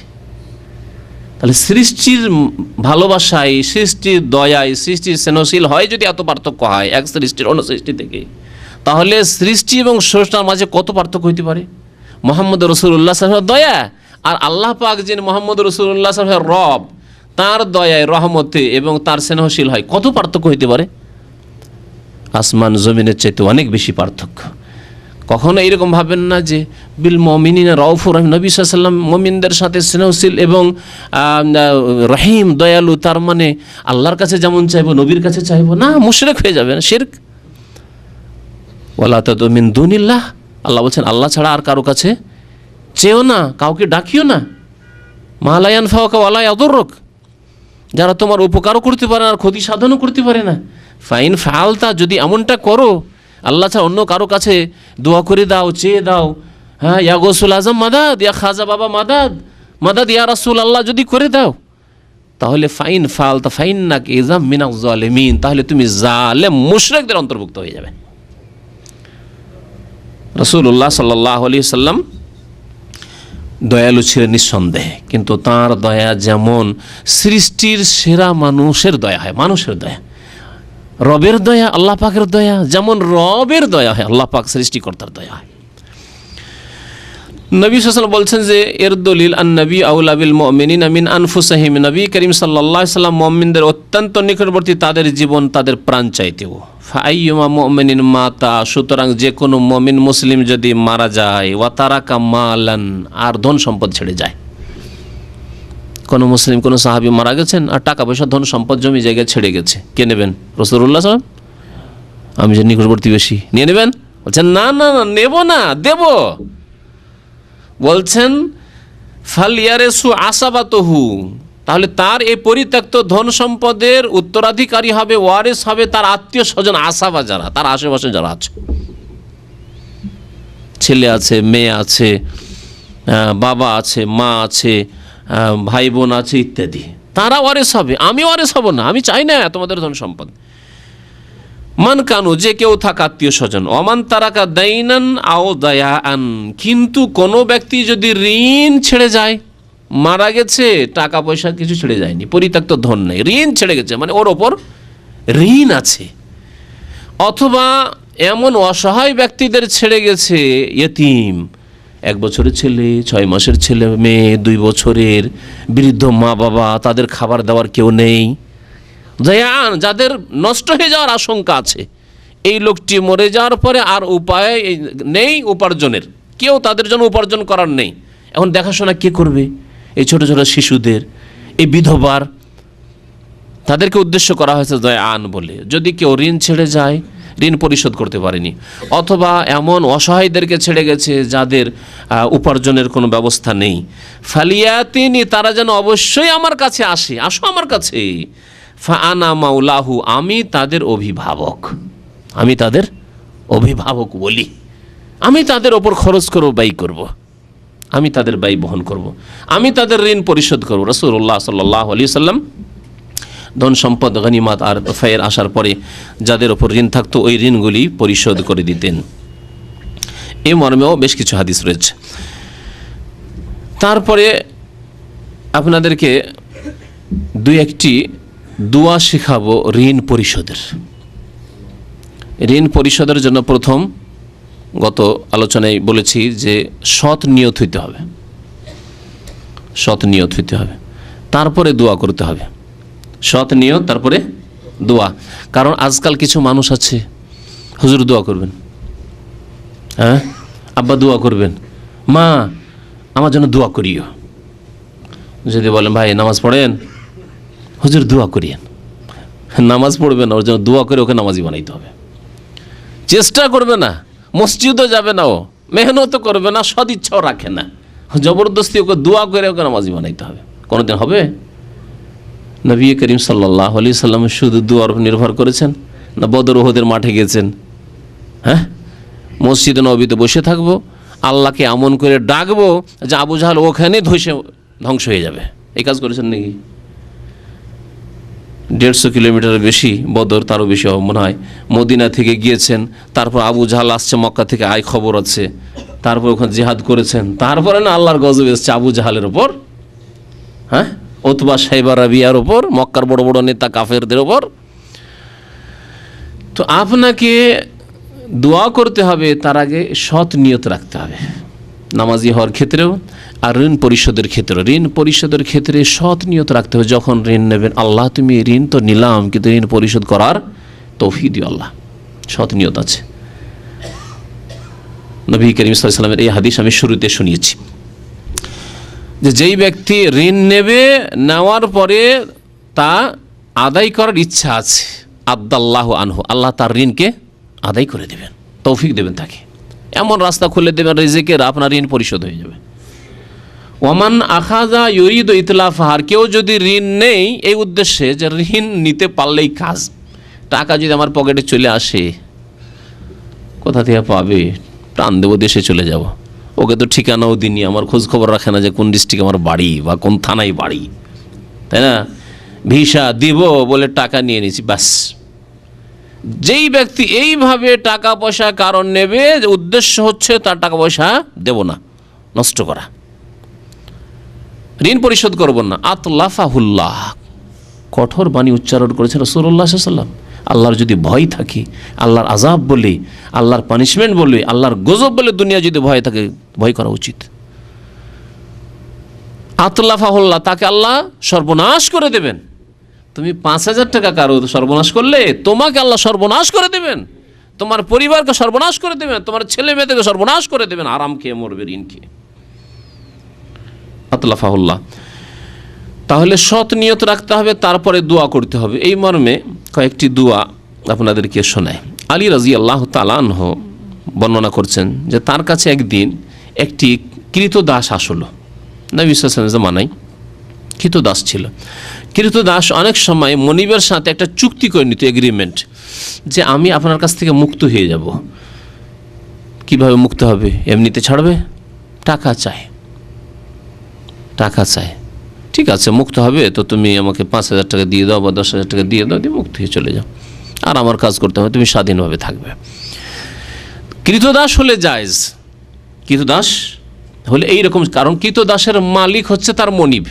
তাহলে সৃষ্টির ভালোবাসায়, সৃষ্টির দয়ায়, সৃষ্টির স্নেহশীল হয় যদি এত পার্থক্য হয় এক সৃষ্টির অন্য সৃষ্টি থেকে, তাহলে সৃষ্টি এবং স্রষ্টার মাঝে কত পার্থক্য হইতে পারে? মুহাম্মদ রাসূলুল্লাহ সাল্লাল্লাহু আলাইহি ওয়াসাল্লাম দয়া, আর আল্লাহ পাক যিনি মুহাম্মদ রাসূলুল্লাহ সাল্লাল্লাহু আলাইহি ওয়াসাল্লাম রব, তার দয়ায়, রহমতে এবং তার স্নেহশীল হয়, কত পার্থক্য হইতে পারে? আসমান জমিনের চাইতে অনেক বেশি পার্থক্য। কখনো এইরকম ভাবেন না যে বিল মুমিনিনা রাউফুর রহিম, নবী সাল্লাল্লাহু আলাইহি ওয়াসাল্লাম মুমিনদের সাথে স্নেহশীল এবং রহিম, দয়ালু, তার মানে আল্লাহর কাছে যেমন চাইবো নবীর কাছে চাইবো না, মুশরিক হয়ে যাবে, শিরক। ওয়ালা তাদউ মিন দুনিল্লাহ, আল্লাহ বলছেন আল্লাহ ছাড়া আর কারো কাছে চেয়েও না, কাউকে ডাকিও না। মা লা ইয়ানফাউকা ওয়া লা ইয়াদুররুক, যারা তোমার উপকারও করতে পারে না আর ক্ষতি সাধনও করতে পারে না। ফাইন ফালতা, যদি এমনটা করো, আল্লাহ ছাড়া অন্য কারো কাছে দোয়া করে দাও, চেয়ে দাও, হ্যাঁ, ইয়া গৌসুল আজম মাদাদ, ইয়া খাজা বাবা মাদাদ, মাদাদ ইয়া রাসূল আল্লাহ, যদি করে দাও, তাহলে ফাইন ফালতা ফাইন্নাকা ইযাম মিনাজ জালিমিন, তাহলে তুমি জালেম মুশরিকদের অন্তর্ভুক্ত হয়ে যাবে। রাসূলুল্লাহ সাল্লাল্লাহু আলাইহি ওয়াসাল্লাম দয়ালু ছিলেন নিঃসন্দেহে, কিন্তু তাঁর দয়া যেমন সৃষ্টির সেরা মানুষের দয়া হয়, মানুষের দয়া, রবের দয়া, আল্লাহ পাকের দয়া যেমন রবের দয়া হয়, আল্লাহ পাক সৃষ্টিকর্তার দয়া হয়। নবী সাল্লাল্লাহু আলাইহি ওয়াসাল্লাম বলছেন যে এর দলিল আন-নবী আউলা বিল মুমিনিনা মিন আনফুসিহিম, নবী করিম সাল্লাল্লাহু আলাইহি ওয়াসাল্লাম মুমিনদের অত্যন্ত নিকটবর্তী, তাদের জীবন তাদের প্রাণ চাইতেও। ফাআইয়ুমা মুমিনিন মাতা, সুতরাং যে কোনো মুমিন মুসলিম যদি মারা যায়, ওয়া তারাকা মালান, আর ধন সম্পদ ছেড়ে যায়, কোনো মুসলিম কোনো সাহাবী মারা গেছেন আর টাকা পয়সা, ধন সম্পদ, জমি জায়গা ছেড়ে গেছে, কে নেবেন? রাসূলুল্লাহ সাল্লাল্লাহু আলাইহি ওয়াসাল্লাম। আমি যে নিকটবর্তী বেশি, নিয়ে নেবেন? বলছেন না না না, নেব না, দেব। বলছেন ফালিয়ারেসু আসাবাতহু, তাহলে তার এই পরিত্যক্ত ধন সম্পদের উত্তরাধিকারী হবে, ওয়ারিস হবে তার আত্মীয় স্বজন, আসাবা যারা, তার আশেপাশে যারা আছে, ছেলে আছে, মেয়ে আছে, বাবা আছে, মা আছে, ভাই বোন আছে ইত্যাদি, তারা ওয়ারিস হবে। আমি ওয়ারিস হব না, আমি চাই না তোমাদের ধন সম্পদ। মান কানু, যে কেউ থাকা আত্মীয় স্বজন, অমান তারাকা দাইনান আও দায়াআন, কিন্তু কোনো ব্যক্তি যদি ঋণ ছেড়ে যায়, মারা গেছে, টাকা পয়সা কিছু ছেড়ে যায়নি, পরিত্যক্ত ধন নেই, ঋণ ছেড়ে গেছে, মানে ওর ওপর ঋণ আছে, অথবা এমন অসহায় ব্যক্তিদের ছেড়ে গেছে, ইয়েতিম, 1 বছরের ছেলে, 6 মাসের ছেলে মেয়ে, 2 বছরের, বৃদ্ধ মা বাবা, তাদের খাবার দেওয়ার কেউ নেই, জায়ান, যাদের নষ্ট হয়ে যাওয়ার আশঙ্কা আছে, এই লোকটি মরে যাওয়ার পরে আর উপায় নেই উপার্জনের, কেউ তাদের জন্য উপার্জন করার নেই, এখন দেখাশোনা কে করবে? এই ছোট ছোট শিশুদের, এই বিধবার, তাদেরকে উদ্দেশ্য করা হয়েছে জায়ান বলে। যদি কেউ ঋণ ছেড়ে যায়, ঋণ পরিশোধ করতে পারেনি, অথবা এমন অসহায়দেরকে ছেড়ে গেছে যাদের উপার্জনের কোনো ব্যবস্থা নেই, ফালিয়াতিনি, তারা যেন অবশ্যই আমার কাছে আসে, আসো আমার কাছে, ফাআনা মাওলাহু, আমি তাদের অভিভাবক, আমি তাদের অভিভাবক বলি, আমি তাদের ওপর খরচ করব, ব্যয় করব। আমি তাদের ব্যয় বহন করব, আমি তাদের ঋণ পরিশোধ করব। রাসূলুল্লাহ সাল্লাল্লাহু আলাইহি ওয়াসাল্লাম ধন সম্পদ গনিমত আর ফায়ের আসার পরে যাদের ওপর ঋণ থাকতো ওই ঋণগুলি পরিশোধ করে দিতেন। এই মর্মেও বেশ কিছু হাদিস রয়েছে। তারপরে আপনাদেরকে দুই একটি দোয়া শেখাবো ঋণ পরিশোধের। ঋণ পরিশোধের জন্য প্রথম গত আলোচনায় বলেছি যে সৎ নিয়ত হইতে হবে, সৎ নিয়ত হইতে হবে, তারপরে দোয়া করতে হবে। সৎ নিয়ত তারপরে দোয়া। কারণ আজকাল কিছু মানুষ আছে, হুজুর দোয়া করবেন, হ্যাঁ আব্বা দোয়া করবেন, মা আমার জন্য দোয়া করিও। যদি বলেন ভাই নামাজ পড়েন, হুজুর দোয়া করিয়েন। নামাজ পড়বে না, ওর জন্য দোয়া করে ওকে নামাজি বানাইতে হবে। চেষ্টা করবে না, মসজিদও যাবে না, ও মেহনতও করবে না, সদিচ্ছাও রাখে না, জবরদস্তি ওকে দোয়া করে ওকে নামাজি বানাইতে হবে। কোনোদিন হবে? নবী করিম সাল্লাল্লাহু আলাইহি সাল্লাম শুধু দোয়ার উপর নির্ভর করেছেন না বদর উহুদের মাঠে গেছেন? হ্যাঁ, মসজিদে নববীতে বসে থাকবো, আল্লাহকে এমন করে ডাকবো যে আবু জাহাল ওখানে ধ্বংস হয়ে যাবে। এই কাজ করেছেন নাকি? 150 কিলোমিটারের বেশি বদর, তারও বেশি হবে মনে হয়। মদিনা থেকে গিয়েছেন, তারপর আবু জাহাল আসছে মক্কা থেকে, আয় খবর আছে, তারপর ওখানে জিহাদ করেছেন। তারপরে না আল্লাহর গজব এসছে আবু জাহালের ওপর, হ্যাঁ, উতবা সাইবা রাবিয়ার ওপর, মক্কার বড় বড় নেতা কাফেরদের ওপর। তো আপনাকে দোয়া করতে হবে, তার আগে সৎ নিয়ত রাখতে হবে নামাজি হওয়ার ক্ষেত্রেও আর ঋণ পরিশোধের ক্ষেত্রেও। ঋণ পরিশোধের ক্ষেত্রে সৎ নিয়ত রাখতে হবে। যখন ঋণ নেবেন, আল্লাহ তুমি ঋণ তো নিলাম কিন্তু ঋণ পরিশোধ করার তৌফিক দিও আল্লাহ, সৎ নিয়ত আছে। নবী করিম সাল্লাল্লাহু আলাইহি ওয়াসাল্লামের এই হাদিস আমি শুরুতে শুনিয়েছি যে যেই ব্যক্তি ঋণ নেবে, নেওয়ার পরে তা আদায় করার ইচ্ছা আছে, আদাল্লাহু আনহু, আল্লাহ তার ঋণকে আদায় করে দেবেন, তৌফিক দেবেন, তাকে এমন রাস্তা খুলে দেবেন রিজিকের, আপনার ঋণ পরিশোধ হয়ে যাবে। ওমান আখাযা ইউরিদু ইতলাফাহার, কেউ যদি ঋণ নেই এই উদ্দেশ্যে যে ঋণ নিতে পারলেই কাজ, টাকা যদি আমার পকেটে চলে আসে, কোথা থেকে পাবে, টান দেবো দেশে চলে যাব, ওকে তো ঠিকানাও দিনই, আমার খোঁজ খবর রাখে না যে কোন ডিস্ট্রিক্টে আমার বাড়ি বা কোন থানায় বাড়ি, তাই না, ভিসা দিব বলে টাকা নিয়ে নিয়েছি ব্যাস। যেই ব্যক্তি এইভাবে টাকা পয়সা কারণ নেবে, উদ্দেশ্য হচ্ছে তার টাকা পয়সা দেব না, নষ্ট করা, ঋণ পরিশোধ করব না, আতলাফাহুল্লাহ, কঠোর বাণী উচ্চারণ করেছেন রাসূলুল্লাহ সাল্লাল্লাহু আলাইহি ওয়াসাল্লাম। আল্লাহর যদি ভয় থাকে, আল্লাহর আযাব বলে, আল্লাহর পানিশমেন্ট বলে, আল্লাহর গজব বলে দুনিয়া যদি ভয় থাকে, ভয় করা উচিত। আতলাফাহুল্লাহ, তাকে আল্লাহ সর্বনাশ করে দেবেন। তুমি 5,000 টাকা কারো সর্বনাশ করলে তোমাকে আল্লাহ সর্বনাশ করে দেবেন, তোমার পরিবারকে সর্বনাশ করে দেবেন, তোমার ছেলে মেয়েদেরকে সর্বনাশ করে দেবেন, আরাম খেয়ে মরবে ঋণ খেয়ে। আতলাফাহুল্লাহ। তাহলে সৎ নিয়ত রাখতে হবে, তারপরে দোয়া করতে হবে। এই মর্মে কয়েকটি দোয়া আপনাদেরকে শোনায়। আলী রাদিয়াল্লাহু তাআলা আনহু বর্ণনা করছেন যে তার কাছে একদিন একটি কৃতদাস আসলো। নবী সাল্লাল্লাহু আলাইহি ওয়াসাল্লামের জামানায় কৃতদাস ছিল। কৃতদাস অনেক সময় মনিবের সাথে একটা চুক্তি করে নিত, এগ্রিমেন্ট, যে আমি আপনার কাছ থেকে মুক্ত হয়ে যাব। কিভাবে মুক্ত হবে? এমনিতে ছাড়বে? টাকা চায়, টাকা চায়। ঠিক আছে, মুক্ত হবে তো তুমি আমাকে 5,000 টাকা দিয়ে দাও বা 10,000 টাকা দিয়ে দাও, দিয়ে মুক্ত হয়ে চলে যাও, আর আমার কাজ করতে হবে, তুমি স্বাধীনভাবে থাকবে। কৃতদাস হলে জায়েজ, কৃতদাস হলে এইরকম, কারণ কৃতদাসের মালিক হচ্ছে তার মনিব।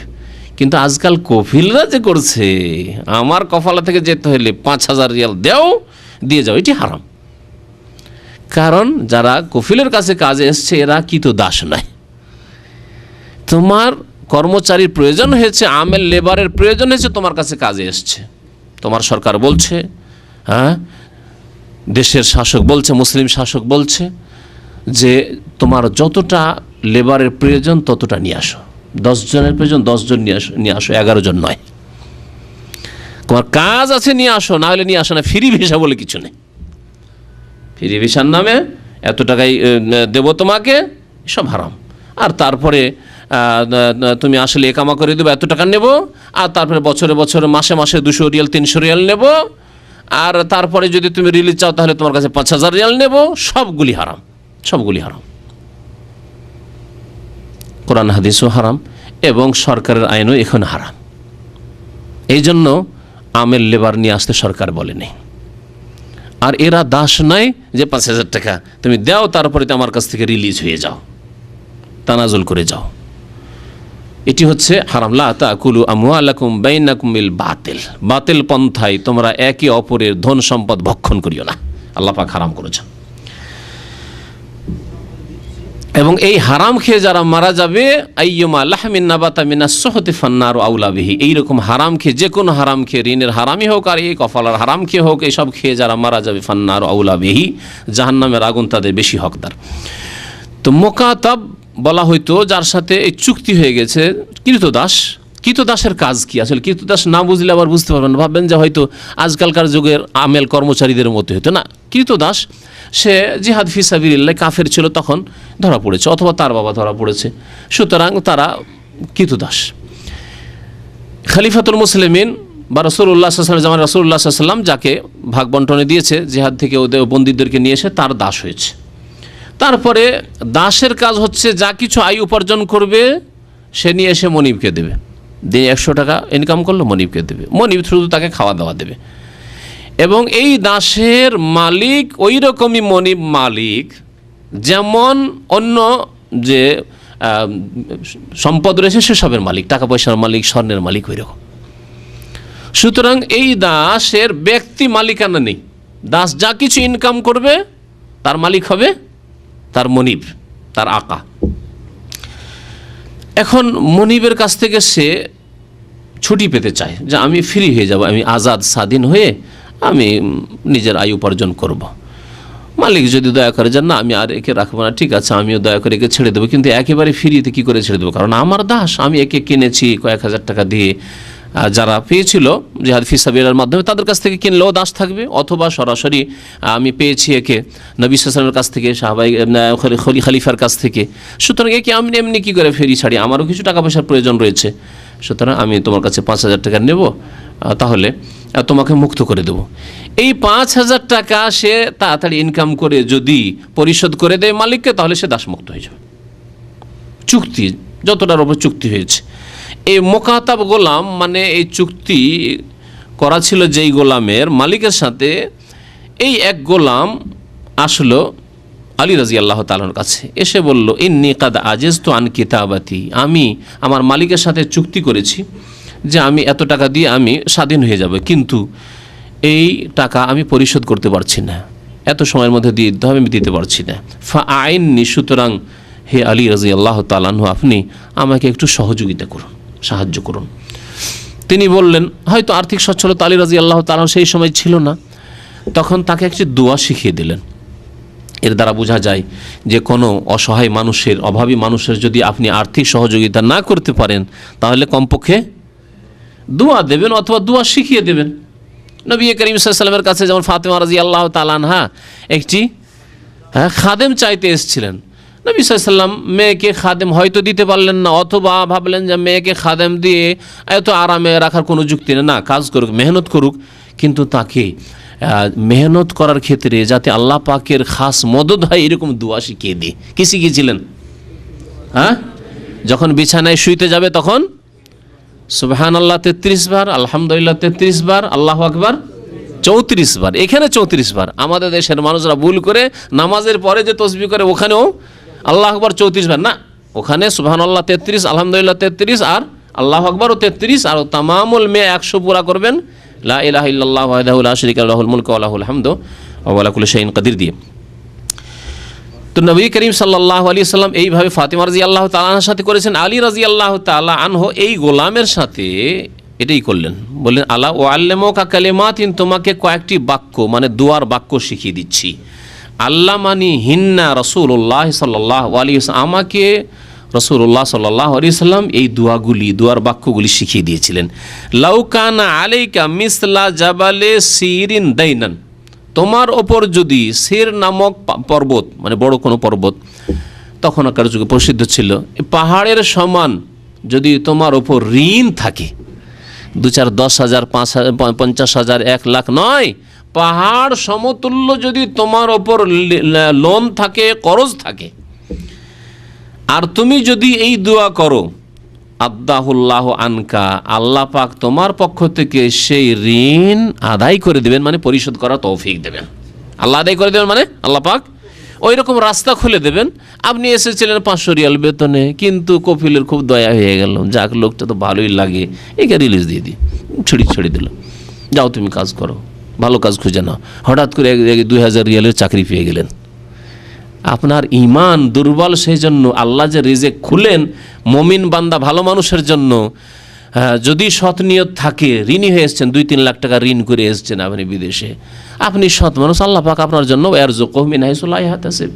কিন্তু আজকাল কফিলরা যে করছে, আমার কফালা থেকে যেতে হলে 5,000 রিয়াল দেও, দিয়ে যাও, এটি হারাম। কারণ যারা কফিলের কাছে কাজে এসছে এরা কৃতদাস নয়। তোমার কর্মচারীর প্রয়োজন হয়েছে, আমেল লেবারের প্রয়োজন হয়েছে, তোমার কাছে কাজে এসছে, তোমার সরকার বলছে, হ্যাঁ, দেশের শাসক বলছে, মুসলিম শাসক বলছে যে তোমার যতটা লেবারের প্রয়োজন ততটা নিয়ে আসো, 10 জনের প্রয়োজন 10 জন নিয়ে আসো, 11 জন নয়। তোমার কাজ আছে নিয়ে আসো, না হলে নিয়ে আসো না। ফ্রি ভিসা বলে কিছু নেই, ফ্রি ভিসার নামে এত টাকাই দেব তোমাকে, সব হারাম। আর তারপরে তুমি আসলে একামা করে দেবো, এত টাকা নেব, আর তারপরে বছরে বছরে মাসে মাসে 200 রিয়াল 300 রিয়াল নেব, আর তারপরে যদি তুমি রিলিজ চাও তাহলে তোমার কাছে 5,000 রিয়াল নেব। সবগুলি হারাম, সবগুলি হারাম। কোরআন হাদিসও হারাম এবং সরকারের আইনও এখন হারাম। এই জন্য আমের লেবার নিয়ে আসতে সরকার বলেনি। আর এরা দাস নয় যে 5,000 টাকা তুমি দাও তারপরে তো আমার কাছ থেকে রিলিজ হয়ে যাও, তানাজুল করে যাও। এটি হচ্ছে হারাম। লা তাকুলু আমওয়ালাকুম বাইনাকুম বিল বাতিল, বাতিল পন্থায় তোমরা একে অপরের ধন সম্পদ ভক্ষণ করিও না, আল্লাহ পাক হারাম করেছেন। এবং এই হারাম খেয়ে যারা মারা যাবে, আইয়ুমা লাহমিন নাবাতা মিনাস সুহতি ফান্নারু আউলা বিহি, এইরকম হারাম খেয়ে, যে কোনো হারাম খেয়ে, ঋণের হারামই হোক আর এই কফালার হারাম খেয়ে হোক, এইসব খেয়ে যারা মারা যাবে, ফান্নারু আউলা বিহি, জাহান্নামের আগুন তাদের বেশি হকদার। তো মোকাতাব বলা হয়তো যার সাথে এই চুক্তি হয়ে গেছে। কৃতদাস, কৃতদাসের কাজ কি? আসলে কৃতদাস না বুঝলে আবার বুঝতে পারবেন, ভাববেন যে হয়তো আজকালকার যুগের আমেল কর্মচারীদের মতো হতো না। কৃতদাস সে জিহাদ ফি সাবিলিল্লাহ কাফের ছিল, তখন ধরা পড়েছে, অথবা তার বাবা ধরা পড়েছে, সুতরাং তারা কৃতদাস। খলিফাতুল মুসলিমিন বা রাসূলুল্লাহ সাল্লাল্লাহু আলাইহি ওয়াসাল্লাম, রাসূলুল্লাহ সাল্লাল্লাহু আলাইহি ওয়াসাল্লাম যাকে ভাগ বন্টনে দিয়েছে জিহাদ থেকে, ওদের বন্দীদেরকে নিয়ে এসে তার দাস হয়েছে। তারপরে দাসের কাজ হচ্ছে যা কিছু আয় উপার্জন করবে সে নিয়ে এসে মনিবকে দেবে। দিয়ে 100 টাকা ইনকাম করলো, মনিবকে দেবে, মনিব শুধু তাকে খাওয়া দাওয়া দেবে। এবং এই দাসের মালিক ওই রকমই মনিব মালিক যেমন অন্য যে সম্পদ রয়েছে সেসবের মালিক, টাকা পয়সার মালিক, স্বর্ণের মালিক ওই রকম। সুতরাং এই দাসের ব্যক্তি মালিকানা নেই, দাস যা কিছু ইনকাম করবে তার মালিক হবে তার মনিব, তার আকা। এখন মনিবের কাছ থেকে সে ছুটি পেতে চায় যে আমি ফ্রি হয়ে যাব, আমি আজাদ স্বাধীন হয়ে আমি নিজের আয় উপার্জন করব। মালিক যদি দয়া করে যে না আমি আর একে রাখবো না, ঠিক আছে আমিও দয়া করে একে ছেড়ে দেবো, কিন্তু একেবারে ফ্রিতে কী করে ছেড়ে দেবো? কারণ আমার দাস, আমি একে কিনেছি কয়েক হাজার টাকা দিয়ে। যারা পেয়েছিল জিহাদ ফি সাবিলিল্লাহর মাধ্যমে তাদের কাছ থেকে কিনলেও দাস থাকবে, অথবা সরাসরি আমি পেয়েছি একে নবী সাল্লাল্লাহু আলাইহি ওয়াসাল্লামের কাছ থেকে, সাহাবাই খলিফার কাছ থেকে, সুতরাং একে আমি এমনি কী করে ফেরি ছাড়ি, আমারও কিছু টাকা পয়সার প্রয়োজন রয়েছে, সুতরাং আমি তোমার কাছে 5,000 টাকা নেব, তাহলে তোমাকে মুক্ত করে দেব। এই 5,000 টাকা সে তাড়াতাড়ি ইনকাম করে যদি পরিশোধ করে দেয় মালিককে, তাহলে সে দাসমুক্ত হয়ে যাবে। চুক্তি যতটার ওপর চুক্তি হয়েছে। এই মোকাতাব গোলাম মানে এই চুক্তি করা ছিল যেই গোলামের মালিকের সাথে, এই এক গোলাম আসলো আলী রাদিয়াল্লাহু তাআলার কাছে, এসে বলল ইন্নী কাদ আজাজতু আন কিতাবাতি, আমি আমার মালিকের সাথে চুক্তি করেছি যে আমি এত টাকা দিয়ে আমি স্বাধীন হয়ে যাব, কিন্তু এই টাকা আমি পরিশোধ করতে পারছি না, এত সময়ের মধ্যে দিয়ে দিতে হবে, আমি দিতে পারছি না। ফা আইননি, সুতরাং হে আলী রাদিয়াল্লাহু তাআলা আনহু, আপনি আমাকে একটু সহযোগিতা করুন, সাহায্য করুন। তিনি বললেন, হয়তো আর্থিক সচ্ছলতা আলী রাদিয়াল্লাহু তাআলা সেই সময় ছিল না, তখন তাকে একটি দোয়া শিখিয়ে দিলেন। এর দ্বারা বোঝা যায় যে কোনো অসহায় মানুষের, অভাবী মানুষের যদি আপনি আর্থিক সহযোগিতা না করতে পারেন, তাহলে কমপক্ষে দোয়া দেবেন অথবা দোয়া শিখিয়ে দেবেন। নবী করিম সাল্লাল্লাহু আলাইহি ওয়াসাল্লামের কাছে যেমন ফাতেমা রাদিয়াল্লাহু তাআলা আনহা একটি খাদেম চাইতে এসেছিলেন, নবী সাল্লাল্লাহু আলাইহি ওয়াসাল্লাম মেয়েকে খাদেম হয়তো দিতে পারলেন না, অথবা ভাবলেন যে মেয়েকে খাদেম দিয়ে এত আরামে রাখার কোনো যুক্তি না, কাজ করুক, মেহনত করুক, কিন্তু তাকে মেহনত করার ক্ষেত্রে যাতে আল্লাহ পাকের খাস মদদ হয় এরকম দোয়া শিখিয়ে দিই। কি শিখিয়েছিলেন? যখন বিছানায় শুইতে যাবে তখন সুবহানাল্লাহ 33 বার, আলহামদুলিল্লাহ 33 বার, আল্লাহু আকবার 34 বার। এখানে 34 বার। আমাদের দেশের মানুষরা ভুল করে নামাজের পরে যে তাসবিহ করে ওখানেও আল্লাহু আকবার 34 বার না, ওখানে সুবহানাল্লাহ 33, আলহামদুলিল্লাহ 33 আর আল্লাহু আকবারও 33, আর তামামুল 100 পুরা করবেন লা ইলাহা ইল্লাল্লাহু ওয়াহদাহু লা শারীকা লাহু লাহুল মুলকু ওয়া লাহুল হামদু ওয়া হুয়া আলা কুল্লি শাইইন কাদির দিয়ে। তো নবী করিম সাল্লাল্লাহু আলাইহি ওয়াসাল্লাম এইভাবে ফাতিমা রাদিয়াল্লাহু তাআলা আনহার সাথে করেছেন। আলী রাদিয়াল্লাহু তাআলা আনহু এই গোলামের সাথে এটাই করলেন, বললেন আলা ওয়াল্লামুকা কালিমাতিন, তোমাকে কয়েকটি বাক্য মানে দুয়ার বাক্য শিখিয়ে দিচ্ছি। আল্লামানি হিন্না রাসূলুল্লাহ সাল্লাল্লাহু আলাইহি ওয়াসাল্লাম, আমাকে রাসূলুল্লাহ সাল্লাল্লাহু আলাইহি ওয়াসাল্লাম এই দুয়ার বাক্যগুলি শিখিয়ে দিয়েছিলেন। লাউ কানা আলাইকা মিসলা জাবালে সিরিন দাইনান, তোমার ওপর যদি সির নামক পর্বত মানে বড় কোনো পর্বত তখনকার যুগে প্রসিদ্ধ ছিল, পাহাড়ের সমান যদি তোমার ওপর ঋণ থাকে, 2-4, 10,000, 5,000, 50,000, 1 লাখ নয়, পাহাড় সমতুল্য যদি তোমার ওপর লোন থাকে, করজ থাকে, আর তুমি যদি এই দোয়া করো, আদাহুল্লাহ আনকা, আল্লাহ পাক তোমার পক্ষ থেকে সেই ঋণ আদায় করে দেবেন, মানে পরিশোধ করার তৌফিক দেবেন। আল্লাহ আদায় করে দেবেন মানে আল্লাহ পাক ওই রকম রাস্তা খুলে দেবেন। আপনি এসেছিলেন 500 রিয়াল বেতনে, কিন্তু কপিলের খুব দয়া হয়ে গেল, যাক লোকটা তো ভালোই লাগে, একে রিলিজ দিয়ে দিই, ছেড়ে দিল, যাও তুমি কাজ করো, ভালো কাজ খুঁজে নাও। হঠাৎ করে 2000 রিয়ালের চাকরি পেয়ে গেলেন। আপনার ঈমান দুর্বল, সেই জন্য আল্লাহ যে রিজিক খুলেন মুমিন বান্দা ভালো মানুষের জন্য, যদি সৎ নিয়ত থাকে, ঋণী হয়ে এসছেন, 2-3 লাখ টাকা ঋণ করে এসছেন আপনি বিদেশে, আপনি সৎ মানুষ, আল্লাহ পাক আপনার জন্য ইয়ারযুকুহু মিন হাইসু লা ইয়াহতাসিব,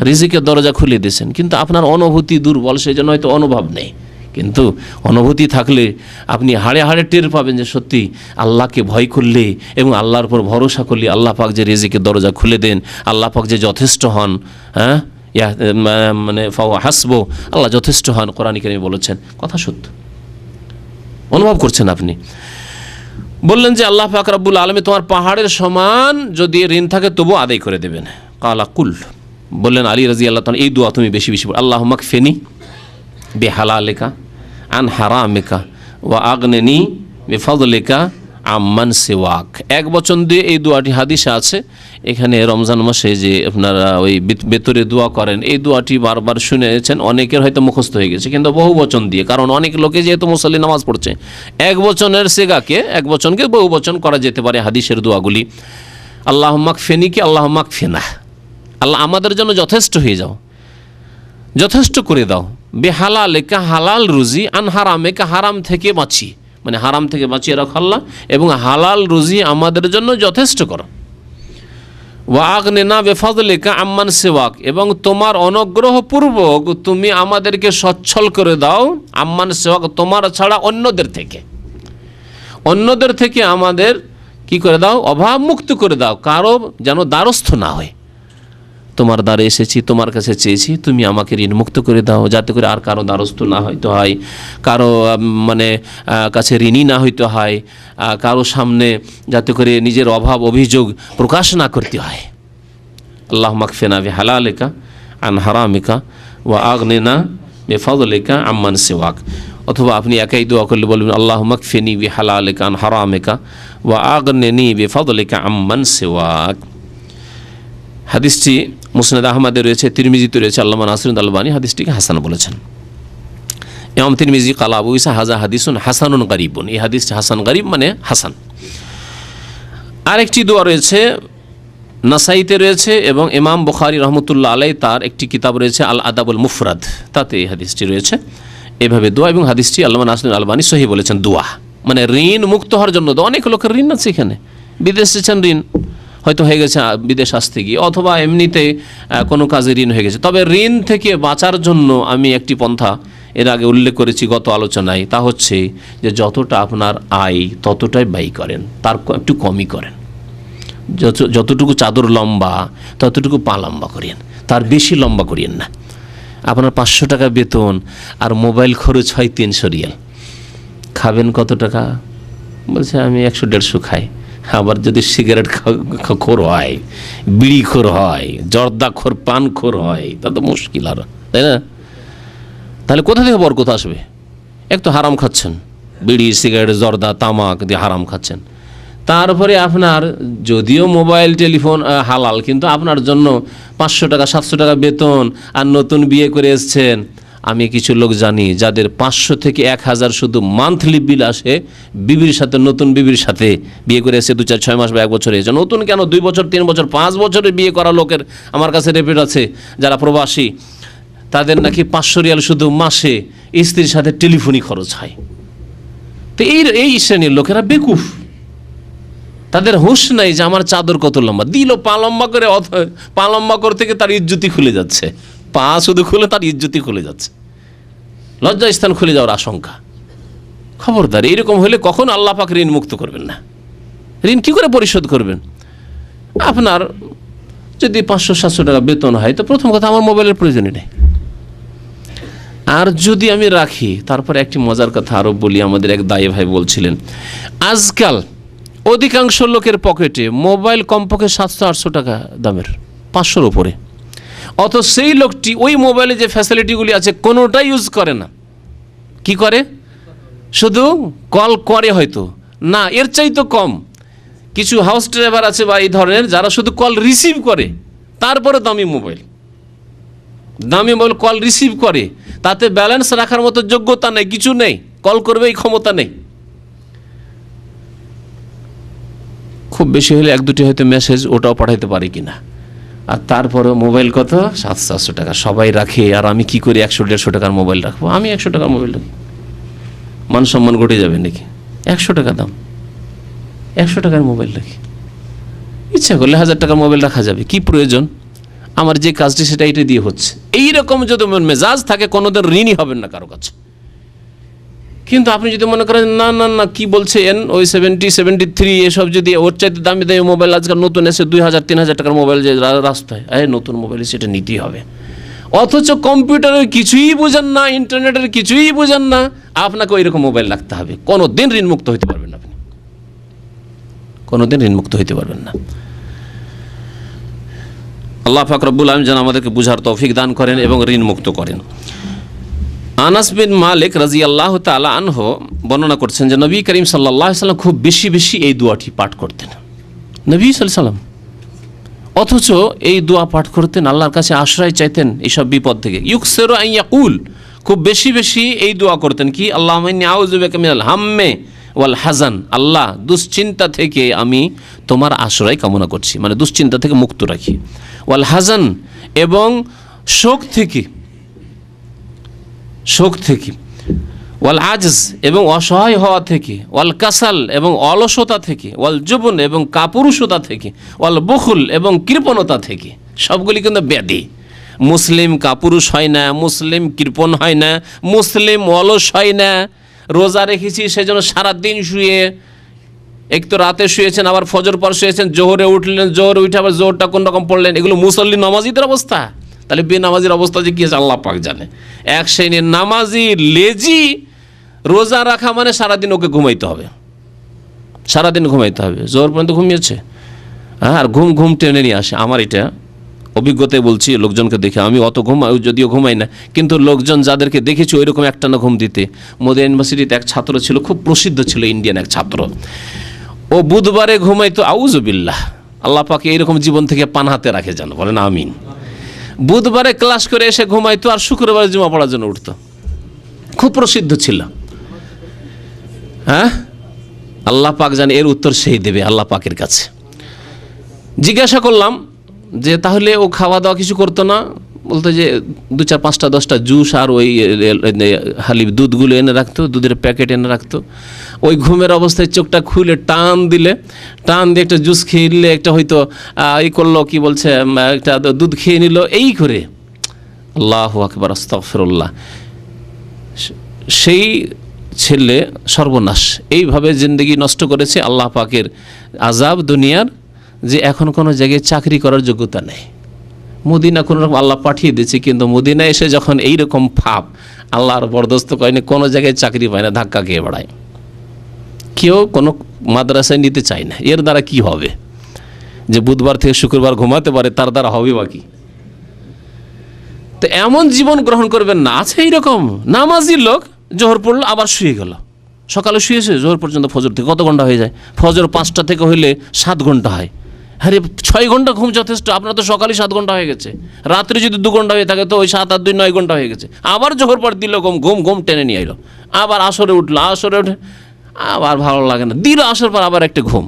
রিজিকের দরজা খুলে দিয়েছেন। কিন্তু আপনার অনুভূতি দুর্বল, সেই জন্য হয়তো অনুভব নেই। কিন্তু অনুভূতি থাকলে আপনি হাড়ে হাড়ে টের পাবেন যে সত্যি আল্লাহকে ভয় করলে এবং আল্লাহর উপর ভরসা করলে আল্লাহ পাক যে রিজিকের দরজা খুলে দেন, আল্লাহ পাক যে যথেষ্ট হন, মানে ফাওয়া হাসবো, আল্লাহ যথেষ্ট হন, কোরআন কারীমে বলেছেন, কথা সত্য, অনুভব করছেন আপনি। বললেন যে আল্লাহ পাক রব্বুল আলামিন তোমার পাহাড়ের সমান যদি ঋণ থাকে তবু আদায় করে দেবেন। কালা কুল, বললেন আলী রাদিয়াল্লাহু তাআলা, এই দোয়া তুমি বেশি বেশি বলো, আল্লাহুম্মা কফিনি বিহালালিকা আন হারামিকা ওয়া আগনিনি বিফাদলিকা আম্মান সিওয়াক। এক বচন দিয়ে এই দোয়াটি হাদিসে আছে। এখানে রমজান মাসে যে আপনারা ওই বেতরে দোয়া করেন, এই দোয়াটি বারবার শুনেছেন, অনেকের হয়তো মুখস্থ হয়ে গেছে, কিন্তু বহু বচন দিয়ে, কারণ অনেক লোকে যেহেতু মুসল্লি নামাজ পড়ছে, এক বচনের সেগাকে, এক বচনকে বহু বচন করা যেতে পারে হাদিসের দোয়াগুলি। আল্লাহুম্মা কফিনিকে আল্লাহুম্মা কফিনা, আল্লাহ আমাদের জন্য যথেষ্ট হয়ে যাও, যথেষ্ট করে দাও, বেহালালিকা হালাল রুজি, আন হারামিকা হারাম থেকে বাঁচি, মানে হারাম থেকে বাঁচিয়ে রাখো আল্লাহ, এবং হালাল রুজি আমাদের জন্য যথেষ্ট করো। ওয়া আগনিনা বিফাদলিকা আম্মান সিওয়াক, এবং তোমার অনুগ্রহপূর্বক তুমি আমাদেরকে সচ্ছল করে দাও, আম্মান সিওয়াক তোমার ছাড়া অন্যদের থেকে, অন্যদের থেকে আমাদের কি করে দাও, অভাব মুক্ত করে দাও, কারো যেন দ্বারস্থ না হয়। তোমার দ্বারে এসেছি, তোমার কাছে চেয়েছি, তুমি আমাকে ঋণ মুক্ত করে দাও, যাতে করে আর কারো দ্বারস্থ না হইতে হয়, কারো মানে কাছে ঋণী না হইতে হয়, কারো সামনে যাতে করে নিজের অভাব অভিযোগ প্রকাশ না করতে হয়। আল্লাহুম্মা কফিনা বিহালালিকা আন হারামিকা ওয়া আগনিনা বিফাদলিকা আম্মান সিওয়াক। অথবা আপনি একাই দোয়া করলে বলবেন আল্লাহুম্মা কফিনি বিহালালিকা আন হারামিকা ওয়া আগনিনি বিফাদলিকা আম্মান সিওয়াক। হাদিসটি মুসনাদ আহমদে রয়েছে, তিরমিজিতে রয়েছে, আল্লামা নাসিরুদ্দিন আলবানী হাদিসটিকে হাসান বলেছেন। ইমাম তিরমিজি কালা আবু ঈসা হাজা হাদিসুন হাসানুন গরিবুন, এই হাদিসটি হাসান গরিব মানে হাসান। আরেকটি দোয়া রয়েছে নাসাইতে রয়েছে, এবং ইমাম বুখারী রহমতুল্লাহ আলাইহি তার একটি কিতাব রয়েছে আল আদাবুল মুফরাদ, তাতে এই হাদিসটি রয়েছে। এভাবে দোয়া, এবং হাদিসটি আল্লামা নাসিরুদ্দিন আলবানী সহিহ বলেছেন। দোয়া মানে ঋণ মুক্ত হওয়ার জন্য, অনেক লোকের ঋণ আছে, এখানে বিদেশ এসেছেন, ঋণ হয়তো হয়ে গেছে বিদেশ আসতে গিয়ে, অথবা এমনিতে কোনো কাজে ঋণ হয়ে গেছে। তবে ঋণ থেকে বাঁচার জন্য আমি একটি পন্থা এর আগে উল্লেখ করেছি গত আলোচনায়, তা হচ্ছে যে যতটা আপনার আয় ততটাই ব্যয় করেন, তার একটু কমই করেন। যতটুকু চাদর লম্বা ততটুকু পা লম্বা করেন, তার বেশি লম্বা করিয়েন না। আপনার 500 টাকা বেতন আর মোবাইল খরচ হয় 300 রিয়াল, খাবেন কত টাকা? বলছে আমি 100-150 খাই। আবার যদি সিগারেট খোর হয়, বিড়ি খোর হয়, জর্দা খোর, পান খোর হয়, তা তো মুশকিল আর, তাই না? তাহলে কোথা থেকে বরকত আসবে? এক তো হারাম খাচ্ছেন, বিড়ি সিগারেট জর্দা তামাক দিয়ে হারাম খাচ্ছেন, তারপরে আপনার যদিও মোবাইল টেলিফোন হালাল, কিন্তু আপনার জন্য 500 টাকা 700 টাকা বেতন, আর নতুন বিয়ে করে এসছেন। আমি কিছু লোক জানি যাদের 500 থেকে 1000 শুধু মান্থলি বিল আসে, বিবির সাথে, নতুন বিবির সাথে বিয়ে করে এসে 2-4-6 মাস বা 1 বছর হয়েছে। নতুন কেন, 2 বছর 3 বছর 5 বছরের বিয়ে করা লোকের আমার কাছে রেপিট আছে, যারা প্রবাসী, তাদের নাকি 500 রিয়াল শুধু মাসে স্ত্রীর সাথে টেলিফোনই খরচ হয়। তো এই শ্রেণীর লোকেরা বেকুফ, তাদের হুঁশ নাই যে আমার চাদর কত লম্বা, দিল পা লম্বা করে, পা লম্বা করতে গিয়ে তার ইজ্জতি খুলে যাচ্ছে, পা শুধু খুলে তার ইজ্জতি খুলে যাচ্ছে, লজ্জা স্থান খুলে যাওয়ার আশঙ্কা। খবরদার, এইরকম হলে কখন আল্লাহ পাক ঋণ মুক্ত করবেন না। ঋণ কি করে পরিশোধ করবেন? আপনার যদি 500-700 টাকা বেতন হয়, তো প্রথম কথা আমার মোবাইলের প্রয়োজনই নেই। আর যদি আমি রাখি, তারপরে একটি মজার কথা আরও বলি, আমাদের এক দায়ী ভাই বলছিলেন, আজকাল অধিকাংশ লোকের পকেটে মোবাইল কমপক্ষে 700-800 টাকা দামের, 500-র উপরে। অথচ সেই লোকটি ওই মোবাইলে যে ফ্যাসিলিটিগুলি আছে কোনোটাই ইউজ করে না। কি করে? শুধু কল করে হয়তো না, এর চাইতে কম। কিছু হাউস ড্রাইভার আছে বা এই ধরনের যারা শুধু কল রিসিভ করে, তারপরে দামি মোবাইল কল রিসিভ করে, তাতে ব্যালেন্স রাখার মতো যোগ্যতা নেই, কিছু নেই, কল করবে এই ক্ষমতা নেই। খুব বেশি হলে 1-2টি হয়তো মেসেজ, ওটাও পাঠাইতে পারে কিনা। আর তারপরে মোবাইল কত? 700-800 টাকা সবাই রাখে। আর আমি কি করি 100-150 টাকার মোবাইল রাখবো? আমি 100 টাকার মোবাইল রাখবো, মান সম্মান ঘটে যাবে নাকি? 100 টাকা দাম, 100 টাকার মোবাইল রাখি। ইচ্ছা করলে 1000 টাকার মোবাইল রাখা যাবে, কি প্রয়োজন? আমার যে কাজটি সেটা এটা দিয়ে হচ্ছে। এইরকম যদি মেজাজ থাকে কোনোদিন ঋণই হবেন না কারো কাছে। কিন্তু আপনি যদি মনে করেন না না না কি বলছেন, ওই 70-73 এসব যদি ওর চাইতে দামি দামি মোবাইল আজকাল নতুন এসে 2000-3000 টাকার মোবাইল যে রাস্তায় নতুন মোবাইল সেটা নিতেই হবে, অথচ কম্পিউটারের কিছুই বোঝেন না, ইন্টারনেটের কিছুই বোঝেন না, আপনাকে ওই রকম মোবাইল রাখতে হবে। কোনোদিন ঋণমুক্ত হইতে পারবেন না, আপনি কোনোদিন ঋণমুক্ত হইতে পারবেন না। আল্লাহ পাক রব্বুল আলামিন যেন আমাদেরকে বুঝার তৌফিক দান করেন এবং ঋণ মুক্ত করেন। আনাস বিন মালিক রাদিয়াল্লাহু তাআলা আনহু বর্ণনা করছেন যে নবী করিম সাল্লাল্লাহু আলাইহি ওয়াসাল্লাম খুব বেশি বেশি এই দোয়াটি পাঠ করতেন, নবী সাল্লাল্লাহু আলাইহি ওয়াসাল্লাম। অথচ এই দোয়া পাঠ করতেন, আল্লাহর কাছে আশ্রয় চাইতেন এইসব বিপদ থেকে। ইউকসিরু আন ইয়াকুল, খুব বেশি বেশি এই দোয়া করতেন কি, আল্লাহুম্মা ইন্নী আউযু বিকা মিনাল হাম্মি ওয়াল হাজান, আল্লাহ দুশ্চিন্তা থেকে আমি তোমার আশ্রয় কামনা করছি, মানে দুশ্চিন্তা থেকে মুক্ত রাখি। ওয়াল হাজান, এবং শোক থেকে, ওয়াল আজজ, এবং অসহায় হওয়া থেকে, ওয়াল কাসাল, এবং অলসতা থেকে, ওয়াল জুবন, এবং কাপুরুষতা থেকে, ওয়াল বুখল, এবং কৃপণতা থেকে। সবগুলি কিন্তু ব্যাধি। মুসলিম কাপুরুষ হয় না, মুসলিম কৃপণ হয় না, মুসলিম অলস হয় না। রোজা রেখেছি সেজন্য সারাদিন শুয়ে, এক তো রাতে শুয়েছেন, আবার ফজর পর শুয়েছেন, জোহরে উঠলেন, জোহরে উঠে আবার জোহরটা কোন রকম পড়লেন, এগুলো মুসল্লি নামাজিদের অবস্থা। তাহলে বেনামাজির অবস্থা যে কি আছে আল্লাহ পাক জানে। এক শ্রেণীর নামাজি লেজি, রোজা রাখা মানে সারাদিন ওকে ঘুমাইতে হবে, সারাদিন ঘুমাইতে হবে, জোহর পর্যন্ত ঘুমিয়েছে, আর ঘুম টেনে নিয়ে আসে। আমার এটা অভিজ্ঞতায় বলছি, লোকজনকে দেখে, আমি অত যদিও ঘুমাই না, কিন্তু লোকজন যাদেরকে দেখেছি ওই রকম একটানা ঘুম দিতে। মদিনা ইউনিভার্সিটিতে এক ছাত্র ছিল, খুব প্রসিদ্ধ ছিল, ইন্ডিয়ান এক ছাত্র। ও বুধবারে ঘুমাইতো, আউযুবিল্লাহ, আল্লাহ পাক এইরকম জীবন থেকে পানাহাতে রাখে যেন, বলেন আমিন। বুধবারে ক্লাস করে এসে ঘুমাইতো, আর শুক্রবারে জুমা পড়ার জন্য উঠতো। খুব প্রসিদ্ধ ছিল। হ্যাঁ, আল্লাহ পাক জানে এর উত্তর সেই দেবে আল্লাহ পাকের কাছে। জিজ্ঞাসা করলাম যে তাহলে ও খাওয়া দাওয়া কিছু করতো না? বলতো যে 2-4-5-10টা জুস আর ওই হালিব দুধগুলো এনে রাখতো, দুধের প্যাকেট এনে রাখতো। ওই ঘুমের অবস্থায় চোখটা খুলে টান দিয়ে একটা জুস খেয়ে নিলে, একটা হয়তো এই করলো, কি বলছে, একটা দুধ খেয়ে নিল, এই করে। আল্লাহু আকবার, আস্তাগফিরুল্লাহ। সেই ছেলে সর্বনাশ, এইভাবে জিন্দেগি নষ্ট করেছে। আল্লাহ পাকের আযাব দুনিয়ার, যে এখন কোনো জায়গায় চাকরি করার যোগ্যতা নেই। মদিনা কোনো রকম আল্লাহ পাঠিয়ে দিয়েছে, কিন্তু মদিনা এসে যখন এইরকম ফাপ, আল্লাহর বরদস্ত করেনি, কোনো জায়গায় চাকরি পায় না, ধাক্কা খেয়ে বেড়ায়। কেউ কোনো মাদ্রাসায় নিতে চায় না। এর দ্বারা কি হবে? যে বুধবার থেকে শুক্রবার ঘুমাতে পারে, তার দ্বারা হবে বা কি? তো এমন জীবন গ্রহণ করবেন না। আছে এইরকম নামাজি লোক, জোহর পড়লো আবার শুয়ে গেল, সকালে শুয়েছে জোহর পর্যন্ত, ফজর থেকে কত ঘন্টা হয়ে যায়? ফজর 5টা থেকে হইলে 7 ঘন্টা হয়। আরে 6 ঘন্টা ঘুম যথেষ্ট, আপনার তো সকালে 7 ঘন্টা হয়ে গেছে। রাত্রে যদি 2 ঘন্টা হয়ে থাকে তো ওই 7 আর 2 9 ঘন্টা হয়ে গেছে। আবার জোহর পর দিল ঘুম টেনে নিয়ে এলো, আবার আসরে উঠলো, আসরে উঠে আবার ভালো লাগে না, দিল আসর পর আবার একটা ঘুম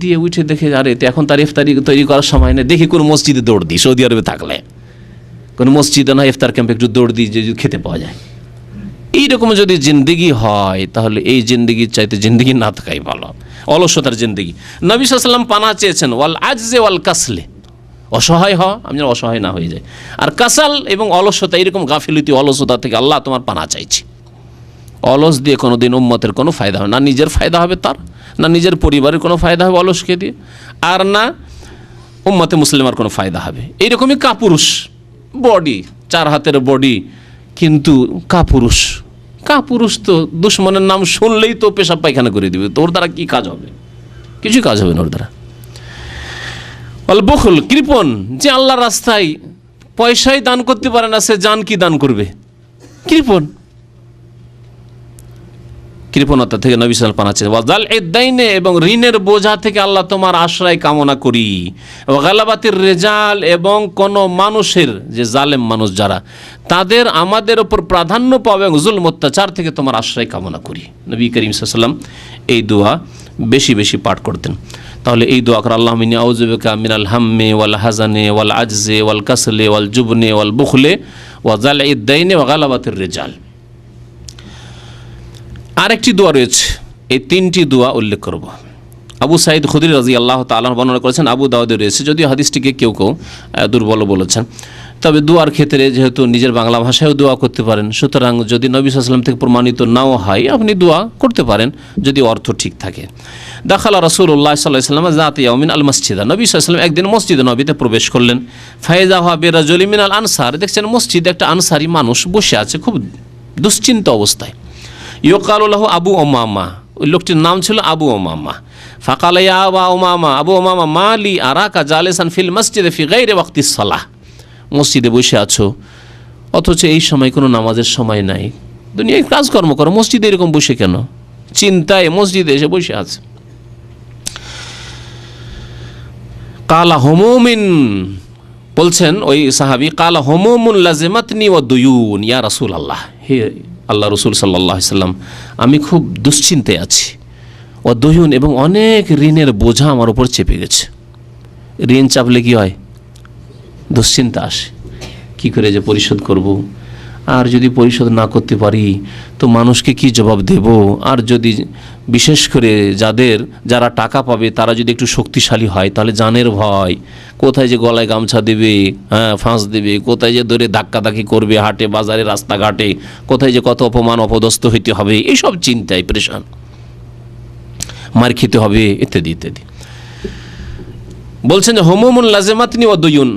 দিয়ে উঠে দেখে আরে এখন তার ইফতারি তৈরি করার সময় নেই, দেখি কোনো মসজিদে দৌড় দিই। সৌদি আরবে থাকলে কোনো মসজিদে না, ইফতার ক্যাম্পে একটু দৌড় দিই, যে খেতে পাওয়া যায়। এইরকম যদি জিন্দেগি হয়, তাহলে এই জিন্দেগির চাইতে জিন্দেগি না থাকাই ভালো, অলসতার জিন্দেগি। নবী সাল্লাল্লাহু আলাইহি ওয়াসাল্লাম পানা চেয়েছেন ওয়াল আজজে ওয়াল কাসলে, অসহায় হওয়া, আমি যেন অসহায় না হয়ে যায়। আর কাসাল এবং অলসতা, এরকম গাফিলতি অলসতা থেকে আল্লাহ তোমার পানা চাইছি। অলস দিয়ে কোনো দিন উম্মতের কোনো ফায়দা হবে না, নিজের ফায়দা হবে তার, না নিজের পরিবারের কোনো ফায়দা হবে অলসকে দিয়ে, আর না উম্মতে মুসলিমার কোনো ফায়দা হবে। এইরকমই কাপুরুষ বডি, 4 হাতের বডি, কিন্তু কাপুরুষ তো দুশ্মনের নাম শুনলেই তো পেশাব পায়খানা করে দিবে। তো ওর দ্বারা কি কাজ হবে? কিছু কাজ হবে না ওর দ্বারা। অল বখল, কৃপণ, যে আল্লাহর রাস্তায় পয়সাই দান করতে পারে না, সে জান কি দান করবে? কৃপণতা থেকে নবী সাল্লাল্লাহু আলাইহি ওয়াসাল্লাম পানাচ্ছেন। ওয়াজাল ইদ্দাইনে, এবং ঋণের বোঝা থেকে আল্লাহ তোমার আশ্রয় কামনা করি। ওয়াগালাবাতির রেজাল, এবং কোন মানুষের যে জালেম মানুষ যারা, তাদের আমাদের ওপর প্রাধান্য পাবে, এবং জুলম অত্যাচার থেকে তোমার আশ্রয় কামনা করি। নবী করিম সাল্লাল্লাহু আলাইহি ওয়াসাল্লাম এই দোয়া বেশি বেশি পাঠ করতেন। তাহলে এই দোয়া করে, আল্লাহুম্মা ইন্নী আউযু বিকা মিনাল হাম্মি ওয়াল হাযানি ওয়াল আজজি ওয়াল কাসলি ওয়াল জুবনি ওয়াল বুখলি ওয়াজাল ইদ্দাইনি ওয়াগালাবাতির রেজাল। আরেকটি দোয়া রয়েছে, এই তিনটি দোয়া উল্লেখ করব। আবু সাঈদ খুদরি রাদিয়াল্লাহু তাআলা বর্ণনা করেছেন, আবু দাউদে রয়েছে, যদিও হাদিসটিকে কেউ কেউ দুর্বল বলেছেন। তবে দোয়ার ক্ষেত্রে যেহেতু নিজের বাংলা ভাষায়ও দোয়া করতে পারেন, সুতরাং যদি নবী সাল্লাল্লাহু আলাইহি ওয়াসাল্লাম থেকে প্রমাণিত নাও হয়, আপনি দোয়া করতে পারেন যদি অর্থ ঠিক থাকে। দাখালা রাসূলুল্লাহ সাল্লাল্লাহু আলাইহি ওয়াসাল্লাম যাতা ইয়াউমিন আল মসজিদা, নবী সাল্লাল্লাহু আলাইহি ওয়াসাল্লাম একদিন মসজিদে নবীতে প্রবেশ করলেন। ফাইজা হুয়া বিরাজুলিন মিনাল আনসার, দেখছেন মসজিদে একটা আনসারী মানুষ বসে আছে খুব দুশ্চিন্তা অবস্থায়। ইউকালু লাহু আবু উমামা, ওই লোকটির নাম ছিল আবু উমামা। ফাকালা ইয়া আবু উমামা, আবু উমামা মালি আরাকা জালিসান ফিল মসজিদে ফি গায়রি ওয়াক্তিস সালাহ, মসজিদে বসে আছো অথচ এই সময় কোনো নামাজের সময় নাই, দুনিয়ায় কাজকর্ম করো, মসজিদে এরকম বসে কেন? চিন্তায় মসজিদে এসে বসে আছে। কালা হুমুমিন, বলছেন ওই সাহাবী, কালা হুমুমুন লাজিমাতনি ওয়া দুয়ুন ইয়া রাসূলুল্লাহ, হে আল্লাহ রসুল সাল্লাল্লাহু আলাইহি ওয়াসাল্লাম, আমি খুব দুশ্চিন্তায় আছি। ও দুয়ুন, এবং অনেক ঋণের বোঝা আমার উপর চেপে গেছে। ঋণ চাপলে কি হয়? দুশ্চিন্তা আসে, কি করে যে পরিশোধ করব, আর যদি পরিশোধ না করতে পারি তো মানুষকে কি জবাব দেব, আর যদি বিশেষ করে যারা টাকা পাবে তারা যদি একটু শক্তিশালী হয় তাহলে জানের ভয়, কোথায় যে গলায় গামছা দেবে, ফাঁস দেবে, কোথায় যে ধরে ধাক্কাধাক্কি করবে হাটে বাজারে রাস্তাঘাটে, কোথায় যে কত অপমান অপদস্থ হইতে হবে, এইসব চিন্তায় পরেশান, মার খেতে হবে ইত্যাদি ইত্যাদি। বলছেন যে হুমুমুন লাজিমাতনি ওয়া দুয়ুন,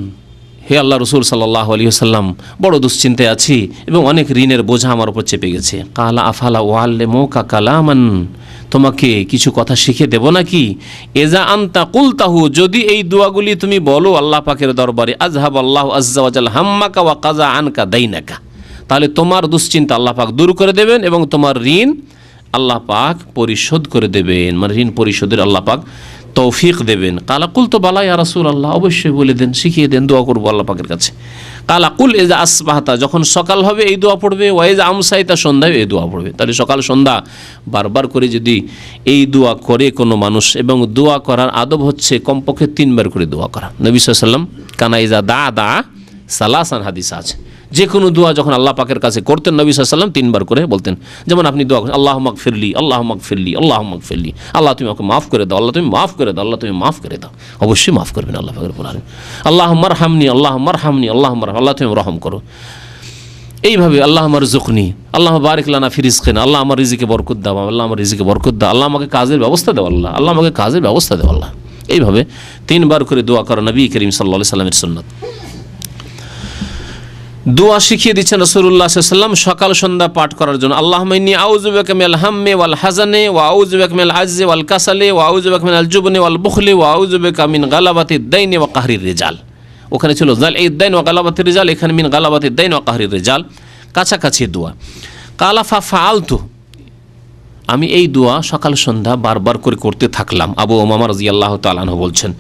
হে আল্লাহ রসুল সাল্লাল্লাহু আলাইহি ওয়াসাল্লাম, বড় দুশ্চিন্তায় আছি এবং অনেক ঋণের বোঝা আমার উপর চেপে গেছে। কালা আফালা ওয়াল্লিমুকা কালামান, তোমাকে কিছু কথা শিখে দেব নাকি? এজা আনতা কুলতাহু, যদি এই দোয়াগুলি তুমি বলো আল্লাহ পাকের দরবারে, আযহাব আল্লাহু আযজা ওয়া জাল হাম্মাকা ওয়া কাযা আনকা দাইনাকা, তাহলে তোমার দুশ্চিন্তা আল্লাহ পাক দূর করে দেবেন এবং তোমার ঋণ আল্লাহ পাক পরিশোধ করে দেবেন, মানে ঋণ পরিশোধের আল্লাহ পাক তৌফিক দেবেন। কালা কুল তো বালা ইয়া রাসূলুল্লাহ, অবশ্যই বলে দেন, শিখিয়ে দেন, দোয়া করবো আল্লাহ পাকের কাছে। কালা কুল এজা আসবাহতা, যখন সকাল হবে এই দোয়া পড়বে, ওয়াইজা আমসাইতা, সন্ধ্যায় এই দোয়া পড়বে। তাহলে সকাল সন্ধ্যা বারবার করে যদি এই দোয়া করে কোনো মানুষ, এবং দোয়া করার আদব হচ্ছে কমপক্ষে 3 বার করে দোয়া করা। নবী সাল্লাল্লাহু আলাইহি ওয়াসাল্লাম কানা ইজা দা সালাসান, হাদিস আছে, যে কোনো দোয়া যখন আল্লাহ পাকের কাছে করতেন নবী সাল্লাল্লাহু আলাইহি ওয়াসাল্লাম 3 বার করে বলতেন। যেমন আপনি দোয়া করেন, আল্লাহুম্মা গফিরলি, আল্লাহুম্মা গফিরলি, আল্লাহুম্মা গফিরলি, আল্লাহ তুমি আমাকে মাফ করে দাও, আল্লাহ তুমি মাফ করে দাও, আল্লাহ তুমি মাফ করে দাও, অবশ্যই মাফ করবেন আল্লাহ পাকের বলেন। আল্লাহুম্মা আরহামনি, আল্লাহুম্মা আরহামনি, আল্লাহুম্মা আরহাম, আল্লাহ তুমি রহম করো। এইভাবে আল্লাহুম্মা রযুকনি, আল্লাহুম্মা বারিক লানা ফি রিজকিনা, আল্লাহ আমার রিজিকে বরকত দাও, আল্লাহ আমার রিজিকে বরকত দাও, আল্লাহ আমাকে কাজের ব্যবস্থা দাও, আল্লাহ আল্লাহ আমাকে কাজের ব্যবস্থা দাও আল্লাহ। এইভাবে 3 বার করে দোয়া করা নবী করিম সাল্লাল্লাহু আলাইহি ওয়াসাল্লামের সুন্নাত। দোয়া শিখিয়ে দিচ্ছেন রাসূলুল্লাহ সাল্লাল্লাহু আলাইহি ওয়াসাল্লাম সকাল সন্ধ্যা পাঠ করার জন্য। আল্লাহুম্মা ইন্নী আউযু বিকা মিনাল হাম্মি ওয়াল হাযানি ওয়া আউযু বিকা মিনাল আজজি ওয়াল কাসালি ওয়া আউযু বিকা মিনাল জুবনি ওয়াল বুখলি ওয়া আউযু বিকা মিন গালাবাতিদ দাইনি ওয়া কাহরির রিজাল। ওখানে ছিল জাল ইদ্দাইন ওয়া গালাবাতির রিজাল, এখানে মিন গালাবাতিদ দাইন ওয়া কাহরির রিজাল, কাছাকাছি দোয়া। কালা ফাআলতু, আমি এই দোয়া সকাল সন্ধ্যা বারবার করে করতে থাকলাম। আবু উমামা রাদিয়াল্লাহু তাআলা আনহু বলছেন,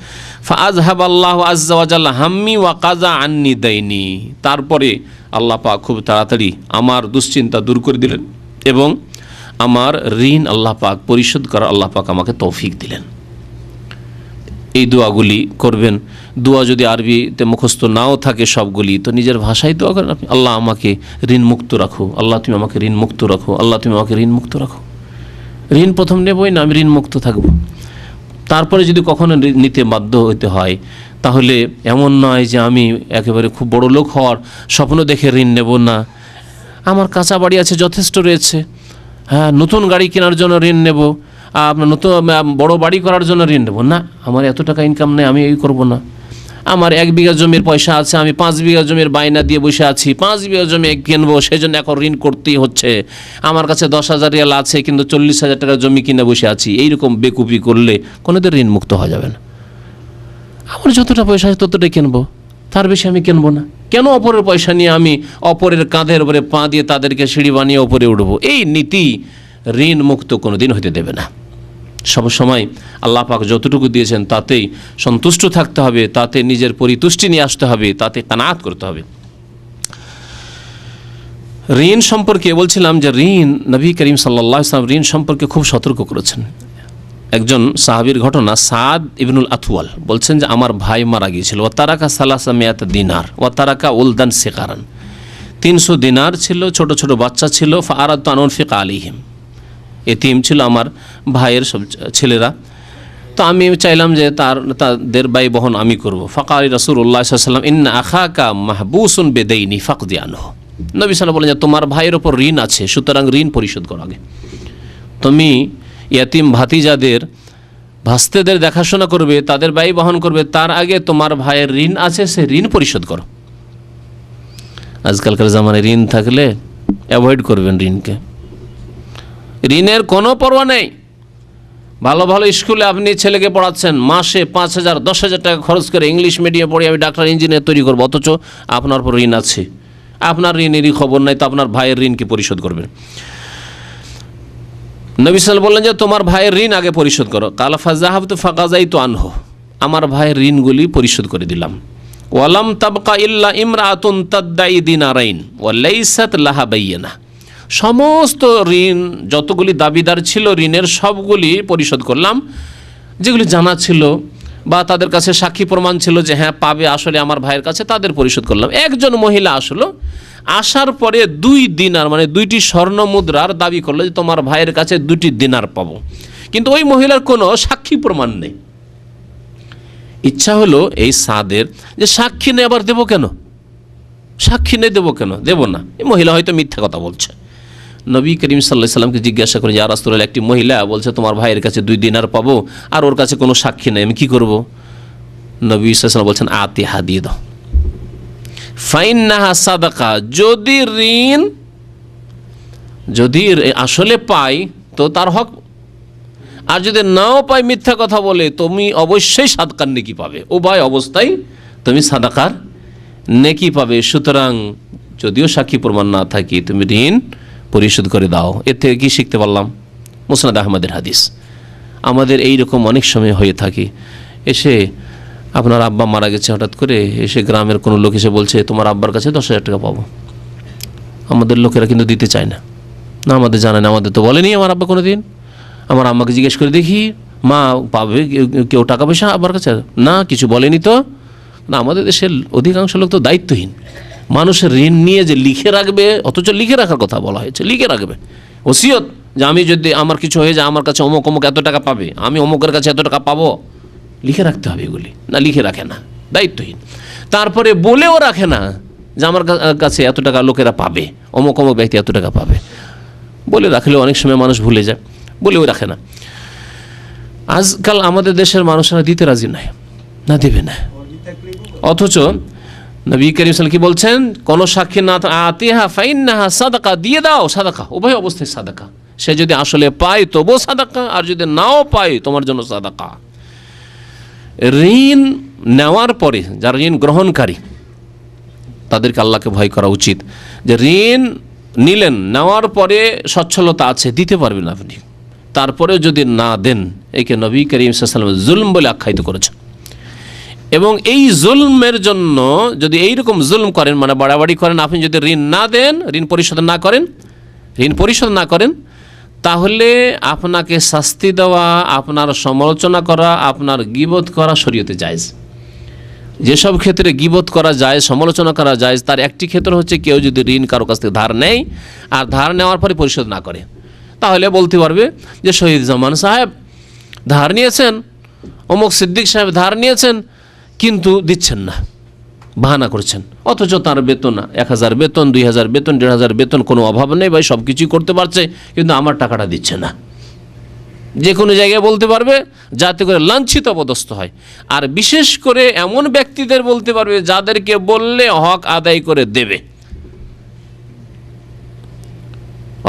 ফাআযহাবাল্লাহু আযজা ওয়া জাল্লা হাম্মি ওয়া কাযা আন্নি দাইনি, তারপরে আল্লাহ পাক খুব তাড়াতাড়ি আমার দুশ্চিন্তা দূর করে দিলেন এবং আমার ঋণ আল্লাহ পাক পরিশোধ করার আল্লাহ পাক আমাকে তৌফিক দিলেন। এই দোয়াগুলি করবেন। দোয়া যদি আরবিতে মুখস্থ নাও থাকে সবগুলি, তো নিজের ভাষায় দোয়া করেন আপনি, আল্লাহ আমাকে ঋণ মুক্ত রাখো, আল্লাহ তুমি আমাকে ঋণ মুক্ত রাখো, আল্লাহ তুমি আমাকে ঋণ মুক্ত রাখো। ঋণ প্রথম নেবই না, আমি ঋণ মুক্ত থাকবো। তারপরে যদি কখনো নিতে বাধ্য হতে হয় তাহলে এমন নয় যে আমি একেবারে খুব বড় লোক হওয়ার স্বপ্ন দেখে ঋণ নেব না, আমার কাঁচা বাড়ি আছে যথেষ্ট রয়েছে, হ্যাঁ নতুন গাড়ি কেনার জন্য ঋণ নেব, আপনার নতুন বড় বাড়ি করার জন্য ঋণ নেব না, আমার এত টাকা ইনকাম নেই আমি এই করব না, আমার 1 বিঘা জমির পয়সা আছে, আমি 5 বিঘা জমির বায়না দিয়ে বসে আছি, 5 বিঘা জমি কিনবো সেই জন্য এখন ঋণ করতেই হচ্ছে, আমার কাছে 10,000 রিয়াল আছে কিন্তু 40,000 টাকা জমি কিনে বসে আছি, এইরকম বেকুপি করলে কোনোদিন ঋণ মুক্ত হওয়া যাবে না। আমার যতটা পয়সা আছে ততটাই কিনবো, তার বেশি আমি কিনবো না। কেন অপরের পয়সা নিয়ে আমি অপরের কাঁধের উপরে পা দিয়ে তাদেরকে সিঁড়ি বানিয়ে ওপরে উঠব? এই নীতি ঋণ মুক্ত কোনো দিন হতে দেবে না। সবসময় আল্লাহ পাক যতটুকু দিয়েছেন তাতেই সন্তুষ্ট থাকতে হবে, তাতে নিজের পরিতুষ্টি নিয়ে আসতে হবে, তাতে কানাত করতে হবে। ঋণ সম্পর্কে বলছিলাম যে ঋণ, নবী করিম সাল্লাল্লাহু আলাইহি ওয়াসাল্লাম ঋণ সম্পর্কে খুব সতর্ক করেছেন। একজন সাহাবীর ঘটনা, সাদ ইবনুল আথওয়াল বলছেন যে আমার ভাই মারা গিয়েছিল, ওয়া তারাকা সালাসা মিয়াত দিনার ওয়া তারাকা উলদান সিগারান, 300 দিনার ছিল, ছোট ছোট বাচ্চা ছিল। ফাআরাদতু আন উনফিকা আলাইহিম, এতিম ছিল আমার ভাইয়ের সব ছেলেরা, তো আমি চাইলাম যে তাদের ব্যয় বহন আমি করব। ফাকালি রাসূলুল্লাহ সাল্লাল্লাহু আলাইহি ওয়াসাল্লাম ইন্না আখাকা মাহবুসুন বিদাইনি ফাকদি আনহু, নবী সাল্লাল্লাহু বলেন যে তোমার ভাইয়ের ওপর ঋণ আছে, সুতরাং ঋণ পরিশোধ করো আগে। তুমি ইয়াতিম ভাতিজাদের, ভাস্তেদের দেখাশোনা করবে, তাদের ব্যয় বহন করবে, তার আগে তোমার ভাইয়ের ঋণ আছে, সে ঋণ পরিশোধ করো। আজকালকার জামানায় ঋণ থাকলে অ্যাভয়েড করবেন ঋণকে। ঋণের কোনো পরোয়া নেই। ভালো ভালো স্কুলে আপনি ছেলেকে পড়াচ্ছেন, মাসে 5,000 10,000 টাকা খরচ করে ইংলিশ মিডিয়ামে পড়ে আমি ডাক্তার ইঞ্জিনিয়ার তৈরি করবো, অথচ আপনার উপর ঋণ আছে। আপনার ঋণেরই খবর নাই, তো আপনার ভাইয়ের ঋণকে পরিশোধ করবেন। নবী সাল্লাল্লাহু বললেন যে তোমার ভাইয়ের ঋণ আগে পরিশোধ করো। কালা ফাযাহাবতু ফাকাযাইতু আনহু, আমার ভাইয়ের ঋণগুলি পরিশোধ করে দিলাম। ওয়ালাম তাবকা ইল্লা ইমরাতুন তাদদাই দিনারাইন ওয়া লাইসাত লাহা বাইয়িনা, সমস্ত ঋণ যতগুলি দাবিদার ছিল ঋণের সবগুলি পরিশোধ করলাম, যেগুলি জানা ছিল বা তাদের কাছে সাক্ষী প্রমাণ ছিল যে হ্যাঁ পাবে আসলে আমার ভাইয়ের কাছে, তাদের পরিশোধ করলাম। একজন মহিলা আসলো, আসার পরে 2 দিনার মানে 2টি স্বর্ণ মুদ্রার দাবি করলো যে তোমার ভাইয়ের কাছে 2টি দিনার পাবো, কিন্তু ওই মহিলার কোনো সাক্ষী প্রমাণ নেই। ইচ্ছা হলো এই সাদের যে সাক্ষী নেই, আবার দেবো কেন, সাক্ষী নেই দেবো কেন, দেবো না, এই মহিলা হয়তো মিথ্যা কথা বলছে। নবী করিম সাল্লাল্লাহু আলাইহি সাল্লামকে জিজ্ঞাসা করে, ইয়া রাসূলুল্লাহ, একটি মহিলা বলছে তোমার ভাইয়ের কাছে 2 দিনার পাবো আর ওর কাছে কোনো সাক্ষী নেই, আমি কী করবো? নবী সাল্লাল্লাহু আলাইহি ওয়াসাল্লাম বলছেন আতিহা, দিয়ে দাও। ফাইন্নাহা সাদাকা, যদি আসলে পাই তো তার হক, আর যদি নাও পাই মিথ্যা কথা বলে তুমি অবশ্যই সাদকার নেকি পাবে, উভয় অবস্থায় তুমি সাদাকার নেকি পাবে। সুতরাং যদিও সাক্ষী প্রমাণ না থাকে তুমি ঋণ পরিশোধ করে দাও। এর থেকে কী শিখতে পারলাম? মুসনাদ আহমদের হাদিস। আমাদের এই রকম অনেক সময় হয়ে থাকে, এসে আপনার আব্বা মারা গেছে, হঠাৎ করে এসে গ্রামের কোনো লোক এসে বলছে তোমার আব্বার কাছে 10,000 টাকা পাবো। আমাদের লোকেরা কিন্তু দিতে চায় না, না আমাদের জানে না, আমাদের তো বলেনি আমার আব্বা কোনো দিন। আমার আম্মাকে জিজ্ঞেস করে দেখি, মা পাবে কেউ টাকা পয়সা আব্বার কাছে? না, কিছু বলেনি তো। না, আমাদের দেশের অধিকাংশ লোক তো দায়িত্বহীন, মানুষের ঋণ নিয়ে যে লিখে রাখবে, অথচ লিখে রাখার কথা বলা হয়েছে, লিখে রাখবে ওসিয়ত যে আমি যদি আমার কিছু হয়ে যায় আমার কাছে অমুক অমুক এত টাকা পাবে, আমি অমুকের কাছে এত টাকা পাবো, লিখে রাখতে হবে এগুলি। না, লিখে রাখে না, দায়িত্বহীন। তারপরে বলেও রাখে না যে আমার কাছে এত টাকা লোকেরা পাবে, অমুক অমুক ব্যক্তি এত টাকা পাবে। বলে রাখলেও অনেক সময় মানুষ ভুলে যায়, বলেও রাখে না। আজকাল আমাদের দেশের মানুষরা দিতে রাজি নয়, না দেবে না, অথচ নবী করিম সাল্লাল্লাহু আলাইহি কি বলছেন? কোন সাক্ষী না আতিহা ফাইন্নাহা সাদাকা, দিয়ে দাও সাদাকা, উভয় অবস্থায় সাদাকা। সে যদি আসলে পায় তবুও সাদাকা, আর যদি নাও পায় তোমার জন্য সাদাকা। ঋণ নেওয়ার পরে যারা ঋণ গ্রহণকারী তাদেরকে আল্লাহকে ভয় করা উচিত, যে ঋণ নিলেন, নেওয়ার পরে সচ্ছলতা আছে, দিতে পারবেন আপনি, তারপরে যদি না দেন, একে নবী করিম সাল্লাল্লাহু আলাইহি ওয়াসাল্লাম জুলম বলে আখ্যায়িত করেছেন। এবং এই জুলমের জন্য, যদি এইরকম জুলম করেন মানে বাড়াবাড়ি করেন, আপনি যদি ঋণ না দেন, ঋণ পরিশোধ না করেন, তাহলে আপনাকে শাস্তি দেওয়া, আপনার সমালোচনা করা, আপনার গীবত করা শরীয়তে জায়েজ। যেসব ক্ষেত্রে গীবত করা যায়, সমালোচনা করা যায়, তার একটি ক্ষেত্র হচ্ছে কেউ যদি ঋণ কারো কাছ থেকে ধার নেয় আর ধার নেওয়ার পরে পরিশোধ না করে, তাহলে বলতে পারবে যে শহীদ জামান সাহেব ধার নিয়েছেন, অমুক সিদ্দিক সাহেব ধার নিয়েছেন, কিন্তু দিচ্ছেন না, বাহানা করছেন, অথচ তার বেতন 1,000 বেতন, 2,000 বেতন, 1,500 বেতন, কোনো অভাব নেই ভাই, সব কিছুই করতে পারছে, কিন্তু আমার টাকাটা দিচ্ছে না। যে কোনো জায়গায় বলতে পারবে, যাতে করে লাঞ্ছিত অপদস্থ হয়। আর বিশেষ করে এমন ব্যক্তিদের বলতে পারবে যাদেরকে বললে হক আদায় করে দেবে।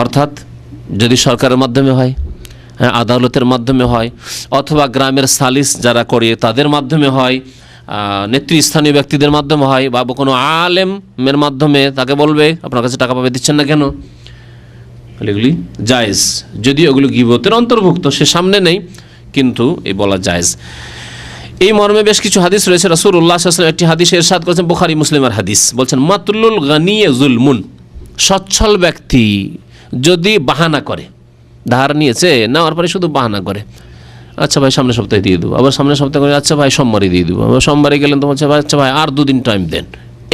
অর্থাৎ যদি সরকারের মাধ্যমে হয়, আদালতের মাধ্যমে হয়, অথবা গ্রামের সালিস যারা করে তাদের মাধ্যমে হয়, নেতৃস্থানীয় ব্যক্তিদের মাধ্যমে হয় বা কোনো আলেমের মাধ্যমে তাকে বলবে আপনার কাছে টাকা পাবে, দিচ্ছেন না কেন, এগুলি জায়েজ। যদিও ওগুলো গীবতের অন্তর্ভুক্ত, সে সামনে নেই, কিন্তু এই বলা জায়েজ। এই মর্মে বেশ কিছু হাদিস রয়েছে। রাসূলুল্লাহ সাল্লাল্লাহু আলাইহি ওয়াসাল্লাম একটি হাদিসে ইরশাদ করেছেন, বুখারী মুসলিমের হাদিস, বলছেন মাতুলুল গানি যুলমুন, সচ্ছল ব্যক্তি যদি বাহানা করে, ধার নিয়েছে, নেওয়ার পরে শুধু বাহানা করে, আচ্ছা ভাই সামনের সপ্তাহে দিয়ে দেবো, আবার সামনের সপ্তাহে করে আচ্ছা ভাই সোমবারে দিয়ে দেবো, আবার সোমবারে গেলেন তো বলছে আচ্ছা ভাই আর 2 দিন টাইম দেন,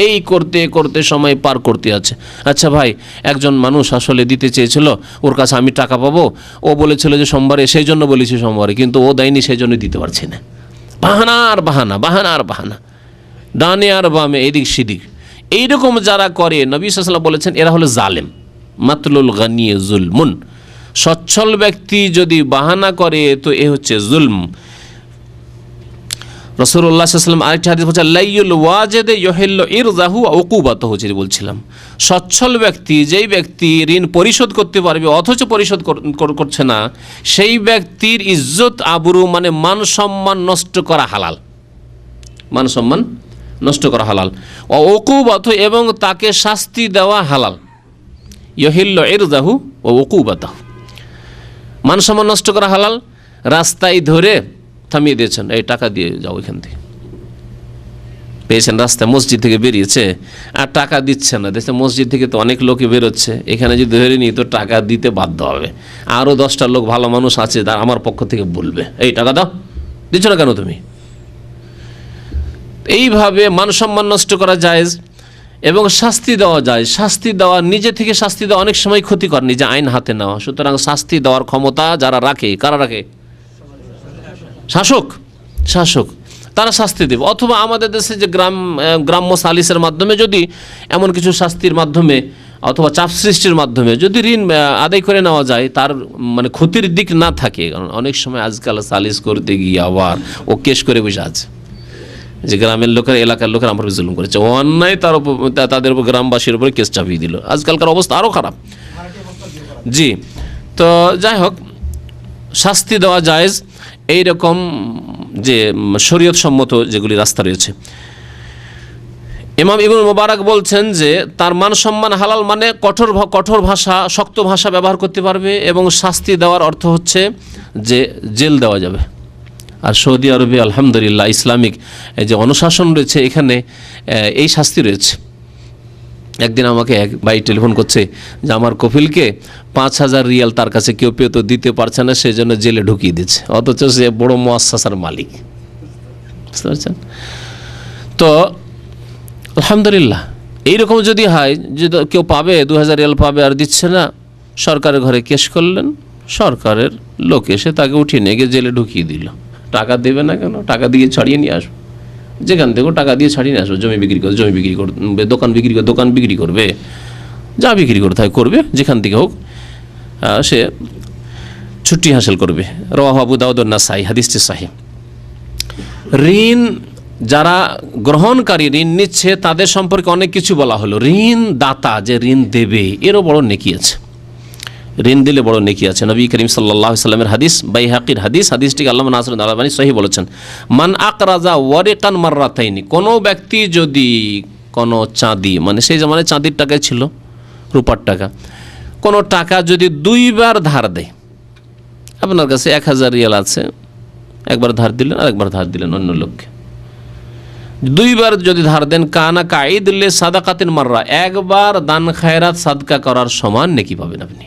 এই করতে করতে সময় পার করতে আছে। আচ্ছা ভাই একজন মানুষ আসলে দিতে চেয়েছিল, ওর কাছে আমি টাকা পাবো, ও বলেছিল যে সোমবারে, সেই জন্য বলেছি সোমবারে, কিন্তু ও দেয়নি, সেই জন্য দিতে পারছি না। বাহানা আর বাহানা, বাহানা আর বাহানা, ডানে আর বামে, এদিক সেদিক। এইরকম যারা করে, নবী সাল্লাল্লাহু আলাইহি ওয়াসাল্লাম বলেছেন এরা হলো জালেম। মাতলুল গানি যুলমুন, সচ্ছল ব্যক্তি যদি বাহানা করে তো এ হচ্ছে জুলম। রাসূলুল্লাহ সাল্লাল্লাহু আলাইহি ওয়াসাল্লাম আরেকটি হাদিস বলছেন লাইয়ুল ওয়াজিদে ইউহিল্লু ইরযাহু ওয়া উকুবাতুহু, যেটা বলছিলাম, সচ্ছল ব্যক্তি, যেই ব্যক্তি ঋণ পরিশোধ করতে পারবে অথচ পরিশোধ করছে না, সেই ব্যক্তির ইজ্জত আবরু মানে মান সম্মান নষ্ট করা হালাল, মান সম্মান নষ্ট করা হালাল। ওয়া উকুবাতুহু, এবং তাকে শাস্তি দেওয়া হালাল। ইউহিল্লু ইরযাহু ওয়া উকুবাতুহু, মান সম্মান নষ্ট করা হালাল। রাস্তায় ধরে থামিয়ে দিয়েছেন, এই টাকা দিয়ে যাও এখান থেকে, পেয়েছেন রাস্তায়, মসজিদ থেকে বেরিয়েছে আর টাকা দিচ্ছে না, দেখছে মসজিদ থেকে তো অনেক লোকই বেরোচ্ছে, এখানে যদি ধরে নিই তো টাকা দিতে বাধ্য হবে, আরও 10টা লোক ভালো মানুষ আছে তার আমার পক্ষ থেকে বলবে এই টাকা দাও, দিচ্ছ না কেন তুমি। এইভাবে মান সম্মান নষ্ট করা জায়েজ এবং শাস্তি দেওয়া যায়। শাস্তি দেওয়া, নিজে থেকে শাস্তি দেওয়া অনেক সময় ক্ষতিকর, নিজে আইন হাতে নেওয়া। সুতরাং শাস্তি দেওয়ার ক্ষমতা যারা রাখে, কারা রাখে? শাসক, শাসক তারা শাস্তি দেবে। অথবা আমাদের দেশে যে গ্রাম্য সালিসের মাধ্যমে যদি এমন কিছু শাস্তির মাধ্যমে অথবা চাপ সৃষ্টির মাধ্যমে যদি ঋণ আদায় করে নেওয়া যায়, তার মানে ক্ষতির দিক না থাকে। কারণ অনেক সময় আজকাল সালিস করতে গিয়ে আবার ও কেস করে বসে আছে যে গ্রামের লোকের, এলাকার লোকের আমার উপর জুলুম করেছে, অন্যায় তার উপর, তাদের উপর, গ্রামবাসীর উপরে কেস চাপিয়ে দিল। আজকালকার অবস্থা আরও খারাপ। জি, তো যাই হোক, শাস্তি দেওয়া জায়েজ এইরকম যে শরীয়ত সম্মত যেগুলি রাস্তা রয়েছে। ইমাম ইবনুল মুবারক বলছেন যে তার মান সম্মান হালাল, মানে কঠোর ভাষা, শক্ত ভাষা ব্যবহার করতে পারবে, এবং শাস্তি দেওয়ার অর্থ হচ্ছে যে জেল দেওয়া যাবে। আর সৌদি আরবে আলহামদুলিল্লাহ ইসলামিক যে অনুশাসন রয়েছে, এখানে এই শাস্তি রয়েছে। একদিন আমাকে এক ভাই টেলিফোন করছে যে আমার কফিলকে 5,000 রিয়াল তার কাছে কেউ পেয়ে তো দিতে পারছে না, সেই জন্য জেলে ঢুকিয়ে দিচ্ছে, অথচ সে বড় মুআসসাসার মালিক। বুঝতে পারছেন? তো আলহামদুলিল্লাহ এইরকম যদি হয়, যদি কেউ পাবে 2,000 রিয়াল পাবে আর দিচ্ছে না, সরকারের ঘরে কেস করলেন, সরকারের লোক এসে তাকে উঠিয়ে নিয়ে গিয়ে জেলে ঢুকিয়ে দিল। টাকা দেবে না কেন? টাকা দিয়ে ছাড়িয়ে নিয়ে আসবে, যেখান থেকে টাকা দিয়ে ছাড়িয়ে নিয়ে আসবে। জমি বিক্রি করবে, জমি বিক্রি করবে, দোকান বিক্রি করবে, দোকান বিক্রি করবে, যা বিক্রি করতে হয় করবে, যেখান থেকে হোক সে ছুটি হাসিল করবে। রাওয়াহু আবু দাউদ ওয়া নাসাই, হাদিসটি সহিহ। ঋণ যারা গ্রহণকারী, ঋণ নিচ্ছে, তাদের সম্পর্কে অনেক কিছু বলা হলো। ঋণ দাতা যে ঋণ দেবে, এরও বড় নেকি আছে, ঋণ দিলে বড় নেকি আছে। নবী করিম সাল্লাল্লাহু আলাইহি ওয়াসাল্লামের হাদিস, বাইহাকির হাদিস, হাদিসটিকে আল্লামা নাসিরুদ্দিন আলবানী সহিহ বলেছেন, মান আকরাজা ওয়ারিকান মাররাতাইনি, কোনো ব্যক্তি যদি কোনো চাঁদি, মানে সেই জামানায় চাঁদির টাকায় ছিল, রূপার টাকা, কোনো টাকা যদি 2 বার ধার দেয়, আপনার কাছে 1,000 রিয়াল আছে, একবার ধার দিলেন আর একবার ধার দিলেন অন্য লোককে, 2 বার যদি ধার দেন, কানা কাঈদুল্লি সাদাকাতিন মাররা, একবার দান খায়রাত সাদকা করার সমান নেকি পাবেন আপনি।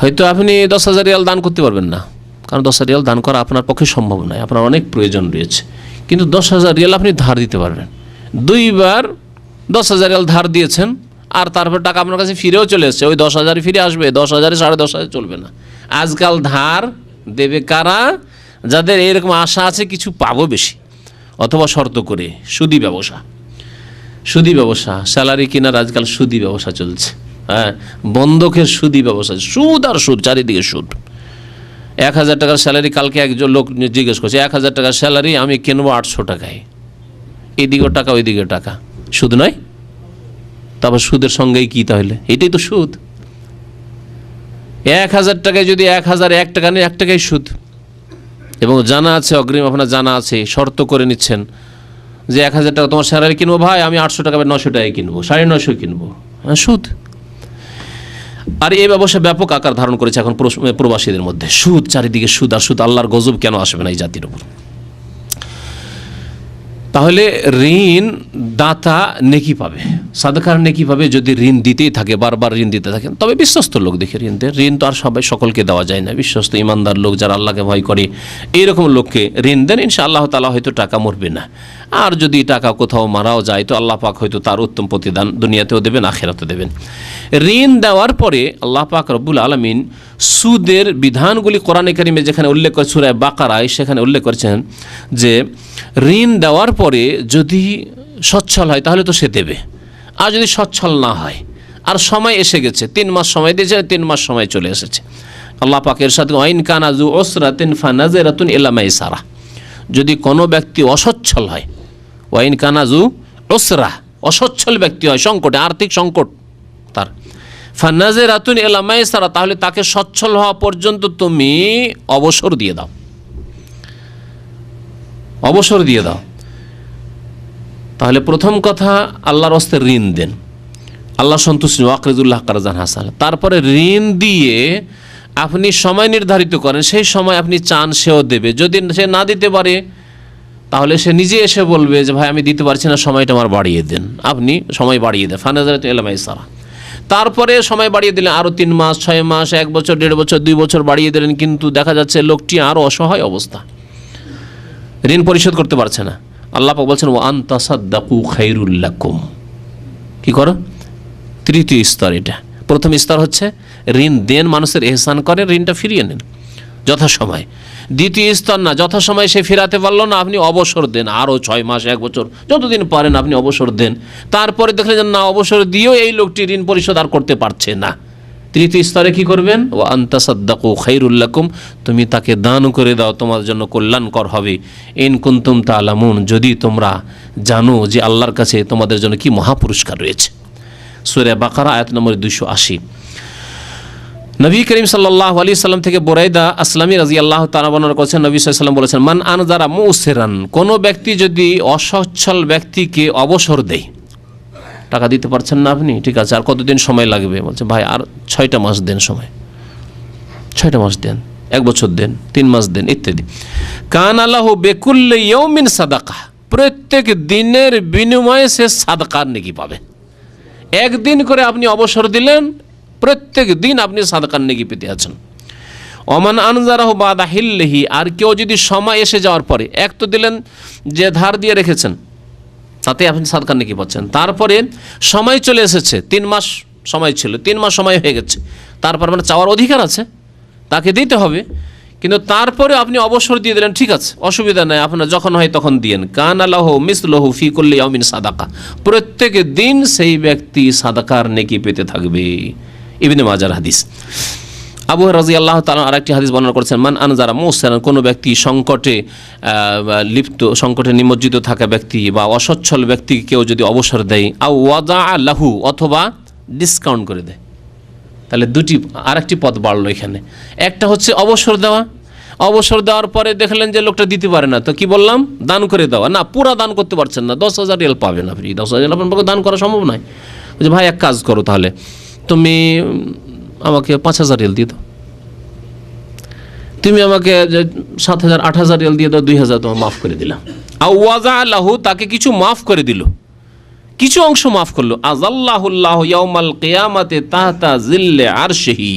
হয়তো আপনি 10,000 রিয়াল দান করতে পারবেন না, কারণ 10,000 রিয়াল দান করা আপনার পক্ষে সম্ভব নয়, আপনার অনেক প্রয়োজন রয়েছে, কিন্তু 10,000 রিয়াল আপনি ধার দিতে পারবেন। 2 বার 10,000 রিয়াল ধার দিয়েছেন, আর তারপর টাকা আপনার কাছে ফিরেও চলে এসছে, ওই 10,000 ফিরে আসবে, 10,000 10,500 চলবে না। আজকাল ধার দেবে কারা? যাদের এরকম আশা আছে কিছু পাবো বেশি, অথবা শর্ত করে সুদি ব্যবসা, সুদি ব্যবসা, স্যালারি কেনার আজকাল সুদি ব্যবসা চলছে। হ্যাঁ, বন্ধকের সুদি ব্যবসা, সুদ আর সুদ, চারিদিকে সুদ। 1,000 টাকার স্যালারি, কালকে একজন লোক জিজ্ঞেস করছে 1,000 টাকার স্যালারি আমি কিনবো 800 টাকায়, এদিকেও টাকা ওইদিকে টাকা, সুদ নয়? তারপর সুদের সঙ্গেই কি তাহলে? এটাই তো সুদ। 1,000 টাকায় যদি 1,001 টাকা নেই, 1 টাকাই সুদ। এবং জানা আছে, অগ্রিম আপনার জানা আছে, শর্ত করে নিচ্ছেন যে 1000 টাকা তোমার স্যালারি কিনবো ভাই, আমি 800 টাকা 900 টাকায় কিনবো, 950 কিনবো, সুদ। আর এই ব্যবসা ব্যাপক আকার ধারণ করেছে এখন প্রবাসীদের মধ্যে। সুদ, চারিদিকে সুদ আর সুদ। আল্লাহর গজব কেন আসবে না এই জাতির উপর? তাহলে ঋণ দাতা নেকি পাবে, সাদকার নেকি পাবে যদি ঋণ দিতেই থাকে, বারবার ঋণ দিতে থাকেন। তবে বিশ্বস্ত লোক দেখে ঋণ দেয়। ঋণ তো আর সবাই সকলকে দেওয়া যায় না। বিশ্বস্ত ইমানদার লোক, যারা আল্লাহকে ভয় করে, এইরকম লোককে ঋণ দেন, ইনশাআল্লাহ তাআলা হয়তো টাকা মরবে না। আর যদি টাকা কোথাও মারাও যায় তো আল্লাহ পাক হয়তো তার উত্তম প্রতিদান দুনিয়াতেও দেবেন, আখিরাতেও দেবেন। ঋণ দেওয়ার পরে আল্লাহ পাক রব্বুল আলামিন সুদের বিধানগুলি কোরআনে কারিমে যেখানে উল্লেখ করে সূরা বাকারায়, সেখানে উল্লেখ করেছেন যে ঋণ দেওয়ার পরে যদি সচ্ছল হয় তাহলে তো সে দেবে, আর যদি সচ্ছল না হয় আর সময় এসে গেছে, 3 মাস সময় দিয়েছে, 3 মাস সময় চলে এসেছে, আল্লাহ পাকের সাথে ওয়াইন কানা যু উসরাতিন ফানাজিরাতুন ইলা মাইসারা, যদি কোনো ব্যক্তি অসচ্ছল হয়, ওয়াইন কানা যু উসরা, অসচ্ছল ব্যক্তি হয়, সংকটে, আর্থিক সংকট তার, ফানাজিরাতুন ইলা মাইসারা, তাহলে তাকে সচ্ছল হওয়া পর্যন্ত তুমি অবসর দিয়ে দাও, অবসর দিয়ে দাও। তাহলে প্রথম কথা, আল্লাহর হস্তে ঋণ দেন, আল্লাহ সন্তুষ্ট, ওয়াকরিজুল্লাহ কারজান হাসান। তারপরে ঋণ দিয়ে আপনি সময় নির্ধারিত করেন, সেই সময় আপনি চান সেও দেবে। যদি সে না দিতে পারে তাহলে সে নিজে এসে বলবে যে ভাই আমি দিতে পারছি না, সময়টা আমার বাড়িয়ে দেন, আপনি সময় বাড়িয়ে দেন, ফানাজারাতুন ইলা মাইসারা। তারপরে সময় বাড়িয়ে দিলেন, আরও 3 মাস, 6 মাস, 1 বছর, 1.5 বছর, 2 বছর বাড়িয়ে দিলেন, কিন্তু দেখা যাচ্ছে লোকটি আরও অসহায় অবস্থা, ঋণ পরিশোধ করতে পারছে না। আল্লাহ পাক বলছেন ওয়া আন তাসাদ্দাকু খায়রুল লাকুম। কি করো? তৃতীয় স্তর এটা। প্রথম স্তর হচ্ছে ঋণ দেন, মানুষের এহসান করেন, ঋণটা ফিরিয়ে নেন যথাসময়। দ্বিতীয় স্তর না, যথাসময় সে ফেরাতে পারলো না, আপনি অবসর দেন, আরও 6 মাস, 1 বছর, যতদিন পারেন আপনি অবসর দেন। তারপরে দেখলেন যে না, অবসর দিয়েও এই লোকটি ঋণ পরিশোধ আর করতে পারছে না, তৃতীয় স্তরে কি করবেন? ওয়া আন তাসাদ্দাকু খায়রুল লাকুম, তুমি তাকে দান করে দাও, তোমার জন্য কল্যাণকর হবে। ইন কুনতুম তা'লামুন, যদি তোমরা জানো যে আল্লাহর কাছে তোমাদের জন্য কি মহাপুরস্কার রয়েছে। সূরা বাকারা আয়াত নম্বর 280। নবী করিম সাল্লাল্লাহু আলাইহি সাল্লাম থেকে বুরাইদা আসলামী রাদিয়াল্লাহু তাআলা বর্ণনা করেছেন, নবী সাল্লাল্লাহু আলাইহি ওয়াসাল্লাম বলেছেন, মান আনজারা মুসিরান, কোনো ব্যক্তি যদি অসচ্ছল ব্যক্তিকে অবসর দেয়, টাকা দিতে পারছেন না আপনি, ঠিক আছে, আর কতদিন সময় লাগবে? বলছে ভাই আর 6টা মাস দেন সময়, 6টা মাস দেন, 1 বছর দেন, 3 মাস দেন, ইত্যাদি। কানা লাহু বিকুল্লি ইয়াউমিন সাদাকা, প্রত্যেক দিনের বিনিময়ে সে সাদাকার নেকি পাবে। একদিন করে আপনি অবসর দিলেন, প্রত্যেক দিন আপনি সাদাকার নেকি পেতে আছেন। ওমান আনজারাহু বাদা হিল্লিহি, আর কেউ যদি সময় এসে যাওয়ার পরে, এক তো দিলেন যে ধার দিয়ে রেখেছেন, তাতে আপনি সাদকার নেকি পাচ্ছেন। তারপরে সময় চলে এসেছে, 3 মাস সময় ছিল, 3 মাস সময় হয়ে গেছে, তারপর মানে চাওয়ার অধিকার আছে, তাকে দিতে হবে, কিন্তু তারপরে আপনি অবসর দিয়ে দিলেন, ঠিক আছে, অসুবিধা নাই, আপনার যখন হয় তখন দিয়েন। কানা লাহু মিসলুহু ফি কুল্লি ইয়াউমিন সাদাকা, প্রত্যেক দিন সেই ব্যক্তি সাদাকার নেকি পেতে থাকবে। ইবনে মাজার হাদিস। আবু হুরায়রা রাদিয়াল্লাহু তাআলা আরেকটি হাদিস বর্ণনা করেছেন, মান আনজারা মুসিরান, কোনো ব্যক্তি সংকটে লিপ্ত, সংকটে নিমজ্জিত থাকা ব্যক্তি বা অসচ্ছল ব্যক্তি কেউ যদি অবসর দেয়, আও ওয়াদা লাহু, অথবা ডিসকাউন্ট করে দেয়, তাহলে আরেকটি পদ বাড়লো এখানে। একটা হচ্ছে অবসর দেওয়া, অবসর দেওয়ার পরে দেখলেন যে লোকটা দিতে পারে না, তো কি বললাম? দান করে দেওয়া। না, পুরা দান করতে পারছেন না, 10,000 রিয়াল পাবেন আপনি, 10,000 আপনার পক্ষে দান করা সম্ভব নয়। যে ভাই এক কাজ করো, তাহলে তুমি আমাকে 5,000 রিয়াল দিয়ে দাও, তুমি আমাকে 7,000 8,000 রিয়াল দিয়ে দাও, 2,000 তোমার মাফ করে দিলাম। আওয়াজা লাহু, তাকে কিছু মাফ করে দিল, কিছু অংশ মাফ করলো। আযাল্লাহুল্লাহু ইয়াউমাল কিয়ামাতি তাহতা জিল্লি আরশিহি,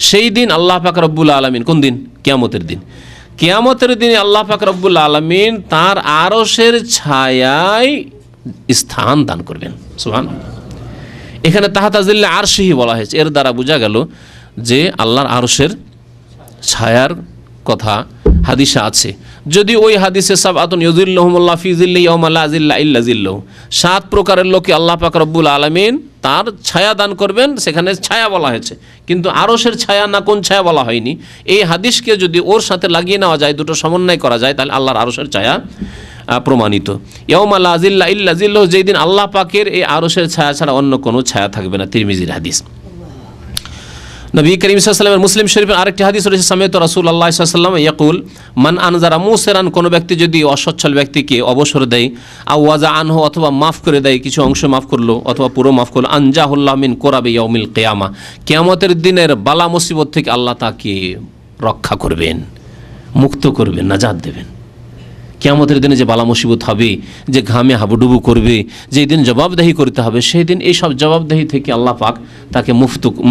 সেই দিন আল্লাহ পাক রব্বুল আলামিন, কোন দিন? কিয়ামতের দিন। কিয়ামতের দিনে আল্লাহ পাক রব্বুল আলামিন তার আরশের ছায়ায় স্থান দান করবেন। সুবহানাল্লাহ। এখানে তাহতা জিল্লি আরশিহি বলা হয়েছে, এর দ্বারা বোঝা গেল যে আল্লাহর আরশের ছায়ার কথা হাদিসে আছে। যদি ওই হাদিসে সাবআতুন ইউযিল্লুহুমুল্লাহ ফি জিল্লি ইয়াওমা লা জিল্লা ইল্লা জিল্লুহু, 7 প্রকারের লোককে আল্লাহ পাক রব্বুল আলামিন তার ছায়া দান করবেন, সেখানে ছায়া বলা হয়েছে, কিন্তু আরশের ছায়া না কোন ছায়া বলা হয়নি। এই হাদিসকে যদি ওর সাথে লাগিয়ে নেওয়া যায়, দুটো সমন্বয় করা যায়, তাহলে আল্লাহর আরশের ছায়া প্রমাণিত। ইয়াউমা লা জিল্লা ইল্লা জিল্লুহু, যেই দিন আল্লাহ পাকের এই আরশের ছায়া ছাড়া অন্য কোনো ছায়া থাকবে না। তিরমিজির হাদিস। নবী করিম সাল্লাল্লাহু আলাইহি ওয়াসাল্লামের মুসলিম শরীফের আরেকটি হাদিস রয়েছে, সামিআতু রাসূলুল্লাহ সাল্লাল্লাহু আলাইহি ওয়াসাল্লাম ইয়াকুল মান আনজারা মুসিরান, কোনো ব্যক্তি যদি অসচ্ছল ব্যক্তিকে অবসর দেয়, আও ওয়াজা আনহু, অথবা মাফ করে দেয়, কিছু অংশ মাফ করলো অথবা পুরো মাফ করলো, আনজাহুল্লাহ মিন কুরাবি ইয়াউমিল কিয়ামা, কিয়ামতের দিনের বালা মুসিবত থেকে আল্লাহ তাকে রক্ষা করবেন, মুক্ত করবেন, নাজাত দেবেন। কিয়ামতের দিনে যে বালা মুসিবত হবে, যে ঘামে হাবুডুবু করবে, যেই দিন জবাবদেহি করতে হবে, সেই দিন এইসব জবাবদেহি থেকে আল্লাহ পাক তাকে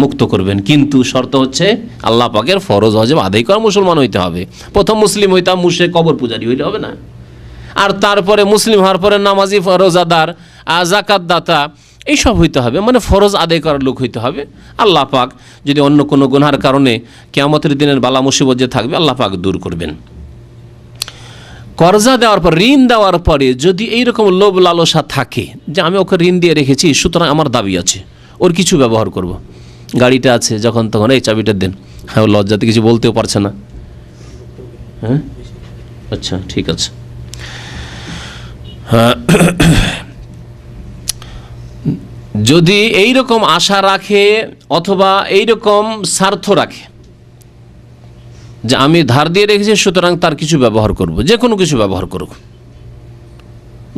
মুক্ত করবেন। কিন্তু শর্ত হচ্ছে আল্লাহ পাকের ফরজ ওয়াজিব আদায় করা মুসলমান হইতে হবে। প্রথম মুসলিম হইতাম, মুশরিক কবর পূজারি হইলে হবে না। আর তারপরে মুসলিম হওয়ার পরে নামাজি, রোজাদার, যাকাত দাতা এইসব হইতে হবে, মানে ফরজ আদায় করার লোক হইতে হবে। আল্লাহ পাক যদি অন্য কোনো গুনার কারণে কিয়ামতের দিনের বালা মুসিবত যে থাকবে, আল্লাহ পাক দূর করবেন। কর্জা দেওয়ার পর, ঋণ দেওয়ার পরে যদি এইরকম লোভ লালসা থাকে যে আমি ওকে ঋণ দিয়ে রেখেছি, সুতরাং আমার দাবি আছে, ওর কিছু ব্যবহার করব, গাড়িটা আছে যখন তখন এই চাবিটা দেন, হ্যাঁ, ও লজ্জাতে কিছু বলতেও পারছে না, হ্যাঁ, আচ্ছা ঠিক আছে। যদি এইরকম আশা রাখে অথবা এইরকম স্বার্থ রাখে যে আমি ধার দিয়ে রেখেছি, সুতরাং তার কিছু ব্যবহার করব, যে কোনো কিছু ব্যবহার করুক।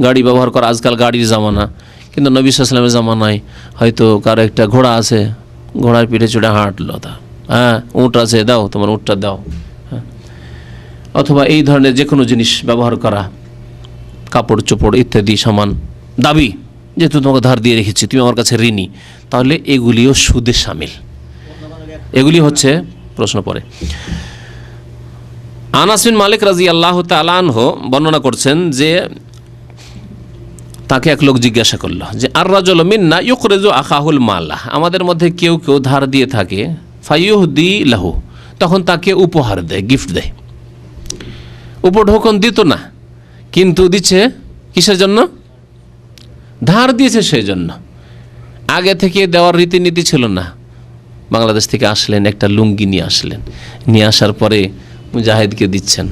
গাড়ি ব্যবহার করা, আজকাল গাড়ির জামানা, কিন্তু নবী সাল্লাল্লাহু আলাইহি ওয়াসাল্লামের জামানায় হয়তো কারো একটা ঘোড়া আছে, ঘোড়ার পিঠে চড়ে হাঁটলো, তা হ্যাঁ, উঁট আছে, দাও তোমার উঁটটা দাও, হ্যাঁ, অথবা এই ধরনের যে কোনো জিনিস ব্যবহার করা, কাপড় চোপড় ইত্যাদি সামান, দাবি যেহেতু তোমাকে ধার দিয়ে রেখেছি, তুমি আমার কাছে ঋণী, তাহলে এগুলিও সুদে শামিল। এগুলি হচ্ছে প্রশ্ন পড়ে। আনাস বিন মালিক রাদিয়াল্লাহু তাআলা আনহু বর্ণনা করছেন যে তাকে এক লোক জিজ্ঞাসা করলো যে আর রাজুলু মিন্না ইউকরিজু আখাহুল মালা, আমাদের মধ্যে কেউ কেউ ধার দিয়ে থাকে, ফায়ুহদি লাহু, তখন তাকে উপহার দেয়, গিফট দেয়। উপঢৌকন দিত না, কিন্তু দিচ্ছে কিসের জন্য? ধার দিয়েছে সেই জন্য। আগে থেকে দেওয়ার রীতিনীতি ছিল না। বাংলাদেশ থেকে আসলেন, একটা লুঙ্গি নিয়ে আসলেন, নিয়ে আসার পরে মুজাহিদকে দিচ্ছেন,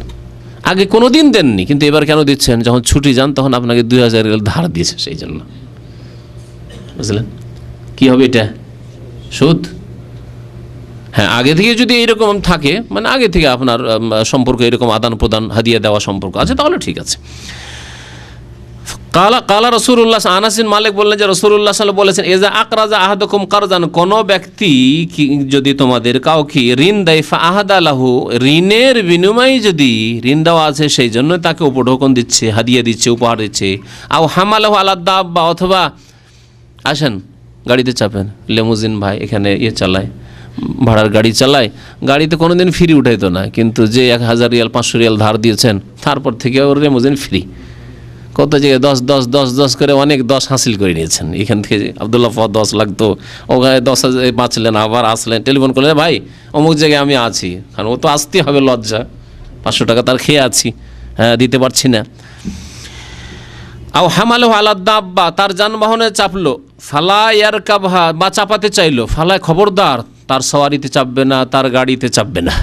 আগে কোনো দিন দেননি, কিন্তু এবার কেন দিচ্ছেন? যখন ছুটি যান তখন আপনাকে 2000 রিয়াল ধার দিয়েছে, সেই জন্য। বুঝলেন কি হবে এটা? সুদ। হ্যাঁ, আগে থেকে যদি এইরকম থাকে, মানে আগে থেকে আপনার সম্পর্ক এরকম আদান প্রদান, হাদিয়া দেওয়া সম্পর্ক আছে, তাহলে ঠিক আছে। কালা রাসূলুল্লাহ, আনাস বিন মালিক বললেন যে রাসূলুল্লাহ সাল্লাল্লাহু আলাইহি ওয়াসাল্লাম বলেছেন, ইজা আকরাজা আহাদুকুম কারজান, কোন ব্যক্তি যদি তোমাদের কাউকে ঋণ দেয়, ফা আহাদা লাহু, ঋণের বিনিময়ে যদি ঋণ দেওয়া আছে সেই জন্য তাকে উপঢৌকন দিচ্ছে, হাদিয়া দিচ্ছে, উপহার দিচ্ছে, আও হামালাহু আলা দাব্বা, অথবা আসেন গাড়িতে চাপেন, লেমুজিন ভাই এখানে চালায়, ভাড়ার গাড়ি চালায়, গাড়িতে কোনোদিন ফ্রি উঠাইতো না, কিন্তু যে 1000 রিয়াল 500 রিয়াল ধার দিয়েছেন, তারপর থেকে ওর লেমুজিন ফ্রি। কত জায়গায় 10 করে অনেক 10 হাসিল করে নিয়েছেন। এখান থেকে আবদুল্লাহ 10 লাগতো, ওখানে 10,000 বাঁচলেন, আবার আসলেন, টেলিফোন করলেন, ভাই অমুক জায়গায় আমি আছি, কারণ ও তো আসতে হবে, লজ্জা, 500 টাকা তার খেয়ে আছি, হ্যাঁ দিতে পারছি না। আও হামালু আলা দাব্বা, তার যানবাহনে চাপলো, ফালা ইয়ারকাবহা, বা চাপাতে চাইলো, ফালা খবরদার তার সওয়ারিতে চাপবে না, তার গাড়িতে চাপবে না।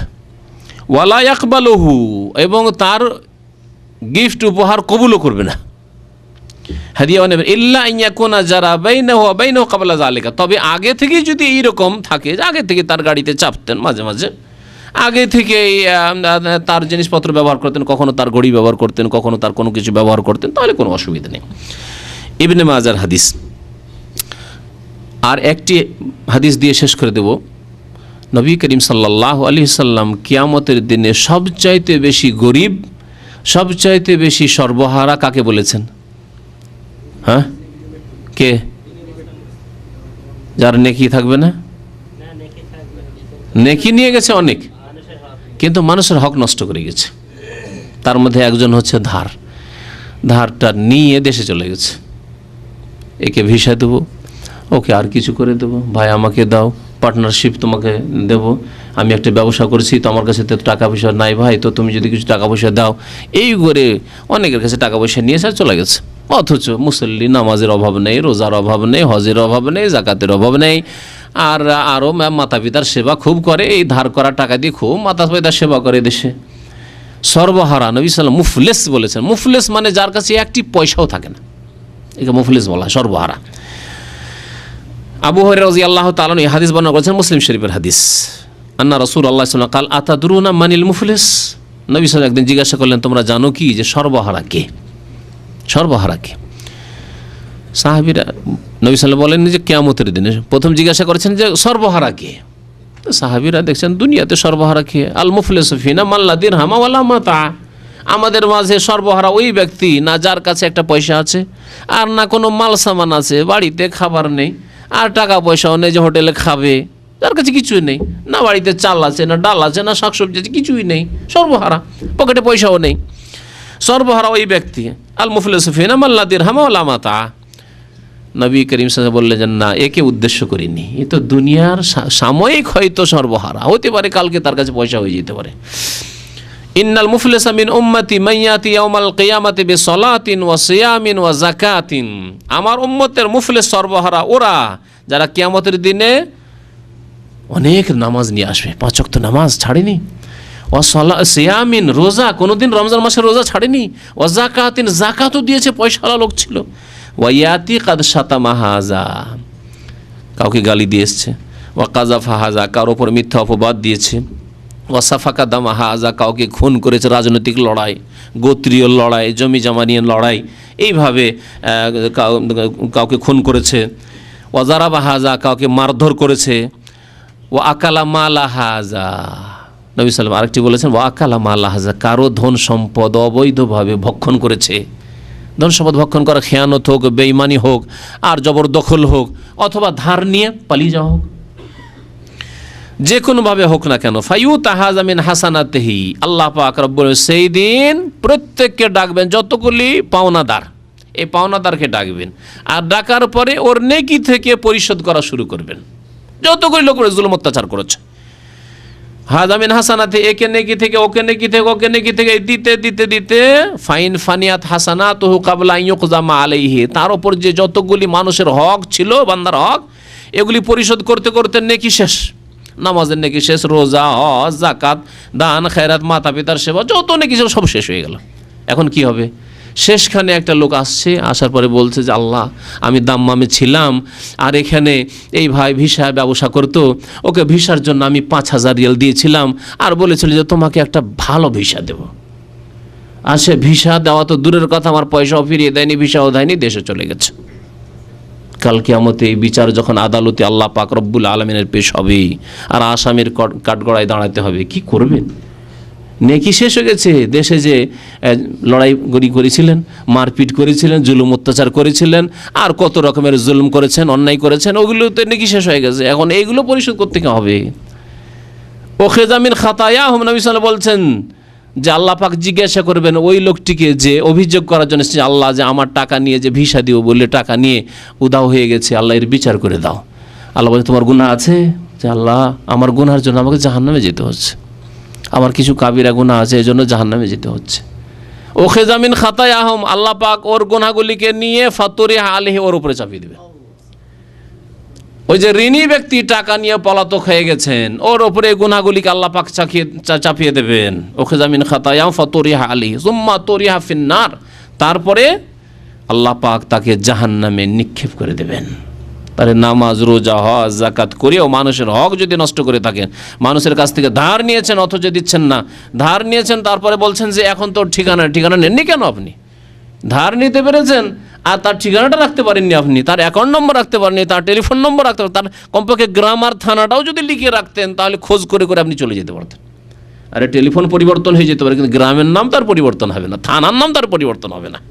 ওয়ালা ইয়াকবালুহু, এবং তার গিফট উপহার কবুলও করবে না, হাদিয়া নেবে, ইল্লা ইয়াকুনা যারা বাইনাহু ওয়া বাইনাহু ক্বাবলা যালিকা, তবে আগে থেকে যদি এইরকম থাকে যে আগে থেকে তার গাড়িতে চাপতেন, মাঝে মাঝে আগে থেকে তার জিনিসপত্র ব্যবহার করতেন, কখনো তার ঘড়ি ব্যবহার করতেন, কখনো তার কোনো কিছু ব্যবহার করতেন, তাহলে কোনো অসুবিধা নেই। ইবনে মাজার হাদিস। আর একটি হাদিস দিয়ে শেষ করে দেব। নবী করিম সাল্লাল্লাহু আলাইহি সাল্লাম কিয়ামতের দিনে সবচাইতে বেশি গরিব, সবচাইতে বেশি সর্বহারা কাকে বলেছেন? হ্যাঁ, কে? যার নেকি থাকবে না, নেকি নিয়ে গেছে অনেক, কিন্তু মানুষের হক নষ্ট করে গেছে। তার মধ্যে একজন হচ্ছে ধারটা নিয়ে দেশে চলে গেছে। একে ভিসা দেবো, ওকে আর কিছু করে দেবো, ভাই আমাকে দাও, পার্টনারশিপ তোমাকে দেব, আমি একটা ব্যবসা করছি, তো আমার কাছে তো টাকা পয়সা নাই ভাই, তো তুমি যদি কিছু টাকা পয়সা দাও, এই করে অনেকের কাছে টাকা পয়সা নিয়ে এসে চলে গেছে। অথচ মুসল্লি, নামাজের অভাব নেই, রোজার অভাব নেই, হজের অভাব নেই, জাকাতের অভাব নেই, আর আরও মাতা পিতার সেবা খুব করে, এই ধার করা টাকা দিয়ে খুব মাতা পিতার সেবা করে দেশে। সর্বহারা, নবী সাল্লাল্লাহু মুফলেস বলেছেন। মুফলেস মানে যার কাছে একটি পয়সাও থাকে না, একে মুফলেস বলা হয়, সর্বহারা। আবু হুরায়রা রাদিয়াল্লাহু তাআলা এই হাদিস বর্ণনা করেছেন, মুসলিম শরীফের হাদিস। আন্না রাসূলুল্লাহ সাল্লাল্লাহু আলাইহি ওয়াসাল্লাম কাল আতাদরুনা মানিল মুফলিস, নবী সাল্লাল্লাহু একদিন জিজ্ঞাসা করলেন, তোমরা জানো কি যে সর্বহারা কে? সর্বহারা কে? সাহাবীরা নবী সাল্লাল্লাহু বলেন যে কিয়ামতের দিনে। প্রথম জিজ্ঞাসা করেছেন যে সর্বহারা কে? তো সাহাবীরা দেখছেন দুনিয়াতে সর্বহারা কে? আল মুফলিসু ফিনা মান লা দিরহাম ওয়ালা মাতা, আমাদের মাঝে সর্বহারা ওই ব্যক্তি না যার কাছে একটা পয়সা আছে আর না কোনো মাল সামান আছে, বাড়িতে খাবার নেই আর টাকা পয়সাও নেই যে হোটেলে খাবে, যার কাছে কিছুই নেই, না বাড়িতে চাল আছে না ডাল আছে না শাকসবজি আছে, কিছুই নেই, সর্বহারা, পকেটে পয়সাও নেই, সর্বহারা ওই ব্যক্তি। আল মুফলিসু ফিনা মান লা দিরহাম ওয়ালা মাতা। নবী করিম সাল্লাল্লাহু আলাইহি ওয়াসাল্লাম বললেন, না, একে উদ্দেশ্য করিনি, এ তো দুনিয়ার সাময়িক হয়তো সর্বহারা হতে পারে, কালকে তার কাছে পয়সা হয়ে যেতে পারে। ইন্নাল মুফলিসা মিন উম্মতি মাইয়াতি ইয়াউমাল কিয়ামাতি বিসসালাতিন ওয়া সিয়ামিন ওয়া যাকাতিন, আমার উম্মতের মুফলিস সর্বহারা ওরা যারা কিয়ামতের দিনে অনেক নামাজ নিয়ে আসবে, 5 ওয়াক্ত নামাজ ছাড়েনি, ওয়া সিয়ামিন রোজা, কোনোদিন রমজান মাসের রোজা ছাড়েনি, ওয়া যাকাতিন যাকাতও দিয়েছে, পয়সাওয়ালা লোক ছিল, ওয়া ইয়াতি কাদ শাতামা হাযা, কাউকে গালি দিয়ে এসছে, ওয়া কাযাফা হাযা, কার ওপর মিথ্যা অপবাদ দিয়েছে, ওয়াসাফাকা দামা হাজা, কাউকে খুন করেছে, রাজনৈতিক লড়াই, গোত্রীয় লড়াই, জমি জমা নিয়ে লড়াই, এইভাবে কাউকে খুন করেছে, ওয়াজারাবা হাজা, কাউকে মারধর করেছে, ও আকালা মালা হাজা, নবী সাল্লাল্লাহু আরেকটি বলেছেন ও আকালা মালা হাজা, কারো ধন সম্পদ অবৈধভাবে ভক্ষণ করেছে। ধন সম্পদ ভক্ষণ করা খেয়ানত হোক, বেঈমানি হোক, আর জবরদখল হোক, অথবা ধার নিয়ে পালিয়ে যাওয়া হোক, যে কোনোভাবে হোক না কেন, ফায়ুতা হাযা মিন হাসানাতিহি, আল্লাহ পাক রব্বুল সেই দিন প্রত্যেককে ডাকবেন, যতগুলি পাওনাদার, এই পাওনাদারকে ডাকবেন, আর ডাকার পরে ওর নেকি থেকে পরিশোধ করা শুরু করবেন, যতগুলি লোক জুলুম অত্যাচার করেছে। হাযা মিন হাসানাতি, একে নেকি থেকে ওকে নেকি থেকে ওকে নেকি থেকে দিতে দিতে দিতে ফাইন ফানিয়াত হাসানাতুহু ক্বাবলা আন ইউকযামা আলাইহি, তার উপর যে যতগুলি মানুষের হক ছিল, বান্দার হক, এগুলি পরিশোধ করতে করতে নেকি শেষ, নামাজের নেকি শেষ, রোজা, হজ, যাকাত, দান, খেরাত, মাতা পিতার সেবা, যত নেকি ছিল সব শেষ হয়ে গেল। এখন কি হবে? শেষখানে একটা লোক আসছে, আসার পরে বলছে যে আল্লাহ, আমি দাম্মামে ছিলাম, আর এখানে এই ভাই ভিসা ব্যবসা করতো, ওকে ভিসার জন্য আমি 5,000 রিয়াল দিয়েছিলাম, আর বলেছিল যে তোমাকে একটা ভালো ভিসা দেব, আর সে ভিসা দেওয়া তো দূরের কথা, আমার পয়সাও ফিরিয়ে দেয়নি, ভিসাও দেয়নি, দেশে চলে গেছে। কাল কিয়ামতে এই বিচার যখন আদালতে আল্লাহ পাক রব্বুল আলামিনের পেশ হবে, আর আসামির কাঠগড়ায় দাঁড়াতে হবে, কি করবেন? নেকি শেষ হয়ে গেছে, দেশে যে লড়াই করেছিলেন, মারপিট করেছিলেন, জুলুম অত্যাচার করেছিলেন, আর কত রকমের জুলুম করেছেন, অন্যায় করেছেন, ওগুলোতে নেকি শেষ হয়ে গেছে, এখন এইগুলো পরিশোধ করতে হবে। ওখিযা মিন খাতায়াহুম, নবী সাল্লাল্লাহু আলাইহি ওয়াসাল্লাম বলছেন যে আল্লাহ পাক জিজ্ঞাসা করবেন ওই লোকটিকে যে অভিযোগ করার জন্য এসেছে, আল্লাহ যে আমার টাকা নিয়ে যে ভিসা দিব বললে টাকা নিয়ে উধাও হয়ে গেছে, আল্লাহ এর বিচার করে দাও। আল্লাহ বলে তোমার গুনাহ আছে? যে আল্লাহ, আমার গুনার জন্য আমাকে জাহান্নামে যেতে হচ্ছে, আমার কিছু কাবিরা গুনাহ আছে, এই জন্য জাহান্নামে যেতে হচ্ছে। ওখিযা মিন খাতায়াহুম, আল্লাহ পাক ওর গুনাহগুলিকে নিয়ে ফাতুরিহা আলাইহি, ওর উপরে চাপিয়ে দেবে। ওই যে ঋণী ব্যক্তি টাকা নিয়ে পলাতক হয়ে গেছেন, ওর ওপরে গুনাহগুলিকে আল্লাহ পাক চাপিয়ে দেবেন। ওখিযা মিন খাতায়াহুম ফাতুরিহা আলাইহি সুম্মা তুরিহা ফিন্নার, তারপরে আল্লাহ পাক তাকে জাহান্নামে নিক্ষেপ করে দেবেন। তার নামাজ, রোজা, হজ, যাকাত করেও মানুষের হক যদি নষ্ট করে থাকেন, মানুষের কাছ থেকে ধার নিয়েছেন অথচ দিচ্ছেন না, ধার নিয়েছেন তারপরে বলছেন যে এখন তোর ঠিকানা নেননি কেন? আপনি ধার নিতে পেরেছেন আর তার ঠিকানাটা রাখতে পারেননি, আপনি তার অ্যাকাউন্ট নম্বর রাখতে পারেননি, তার টেলিফোন নম্বর রাখতে পারেন, তার কমপক্ষে গ্রাম আর থানাটাও যদি লিখে রাখতেন, তাহলে খোঁজ করে করে আপনি চলে যেতে পারতেন। আরে টেলিফোন পরিবর্তন হয়ে যেতে পারে, কিন্তু গ্রামের নাম তার পরিবর্তন হবে না, থানার নাম তার পরিবর্তন হবে না।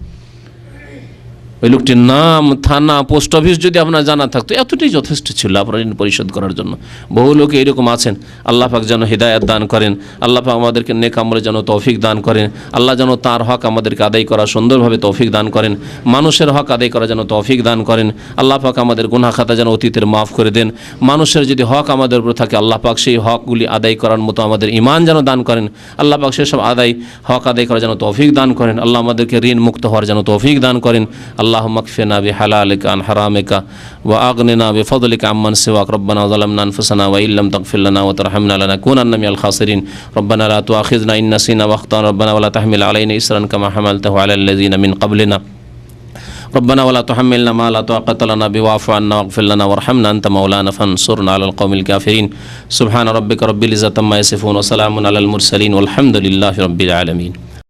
ওই লোকটির নাম, থানা, পোস্ট অফিস যদি আপনার জানা থাকতো, এতটাই যথেষ্ট ছিল আপনার ঋণ পরিশোধ করার জন্য। বহু লোক এরকম আছেন, আল্লাহ পাক যেন হিদায়াত দান করেন, আল্লাহ পাক আমাদেরকে নেক আমলে যেন তৌফিক দান করেন, আল্লাহ যেন তার হক আমাদেরকে আদায় করা সুন্দরভাবে তৌফিক দান করেন, মানুষের হক আদায় করা যেন তৌফিক দান করেন, আল্লাহ পাক আমাদের গুনাহ খাতা যেন অতীতের মাফ করে দেন। মানুষের যদি হক আমাদের উপর থাকে, আল্লাহ পাক সেই হকগুলি আদায় করার মতো আমাদের ঈমান যেন দান করেন, আল্লাহ পাক সেসব হক আদায় করা যেন তৌফিক দান করেন, আল্লাহ আমাদেরকে ঋণ মুক্ত হওয়ার যেন তৌফিক দান করেন। আল্লাহুম্মা কফিনা বিহালালিকা আন হারামিকা ওয়া আগনিনা বিফদলিকা আম্মান সিওয়াক, রব্বানা যালামনা আনফুসানা ওয়া ইল্লাম তাগফির লানা ওয়া তারহামনা লানাকুনান্না মিনাল খাসিরিন, রব্বানা লা তুআখিযনা ইন নাসিনা ওয়া আখতানা, রব্বানা ওয়া লা তাহমিল আলাইনা ইসরান কামা হামালতাহু আলাল লাযিনা মিন ক্বাবলিনা ربنا ولا تحملنا ما لا طاقة لنا به واعف عنا واغفر لنا وارحمنا أنت مولانا فانصرنا على القوم الكافرين سبحان ربك رب العزة عما يصفون وسلام على المرسلين والحمد لله رب العالمين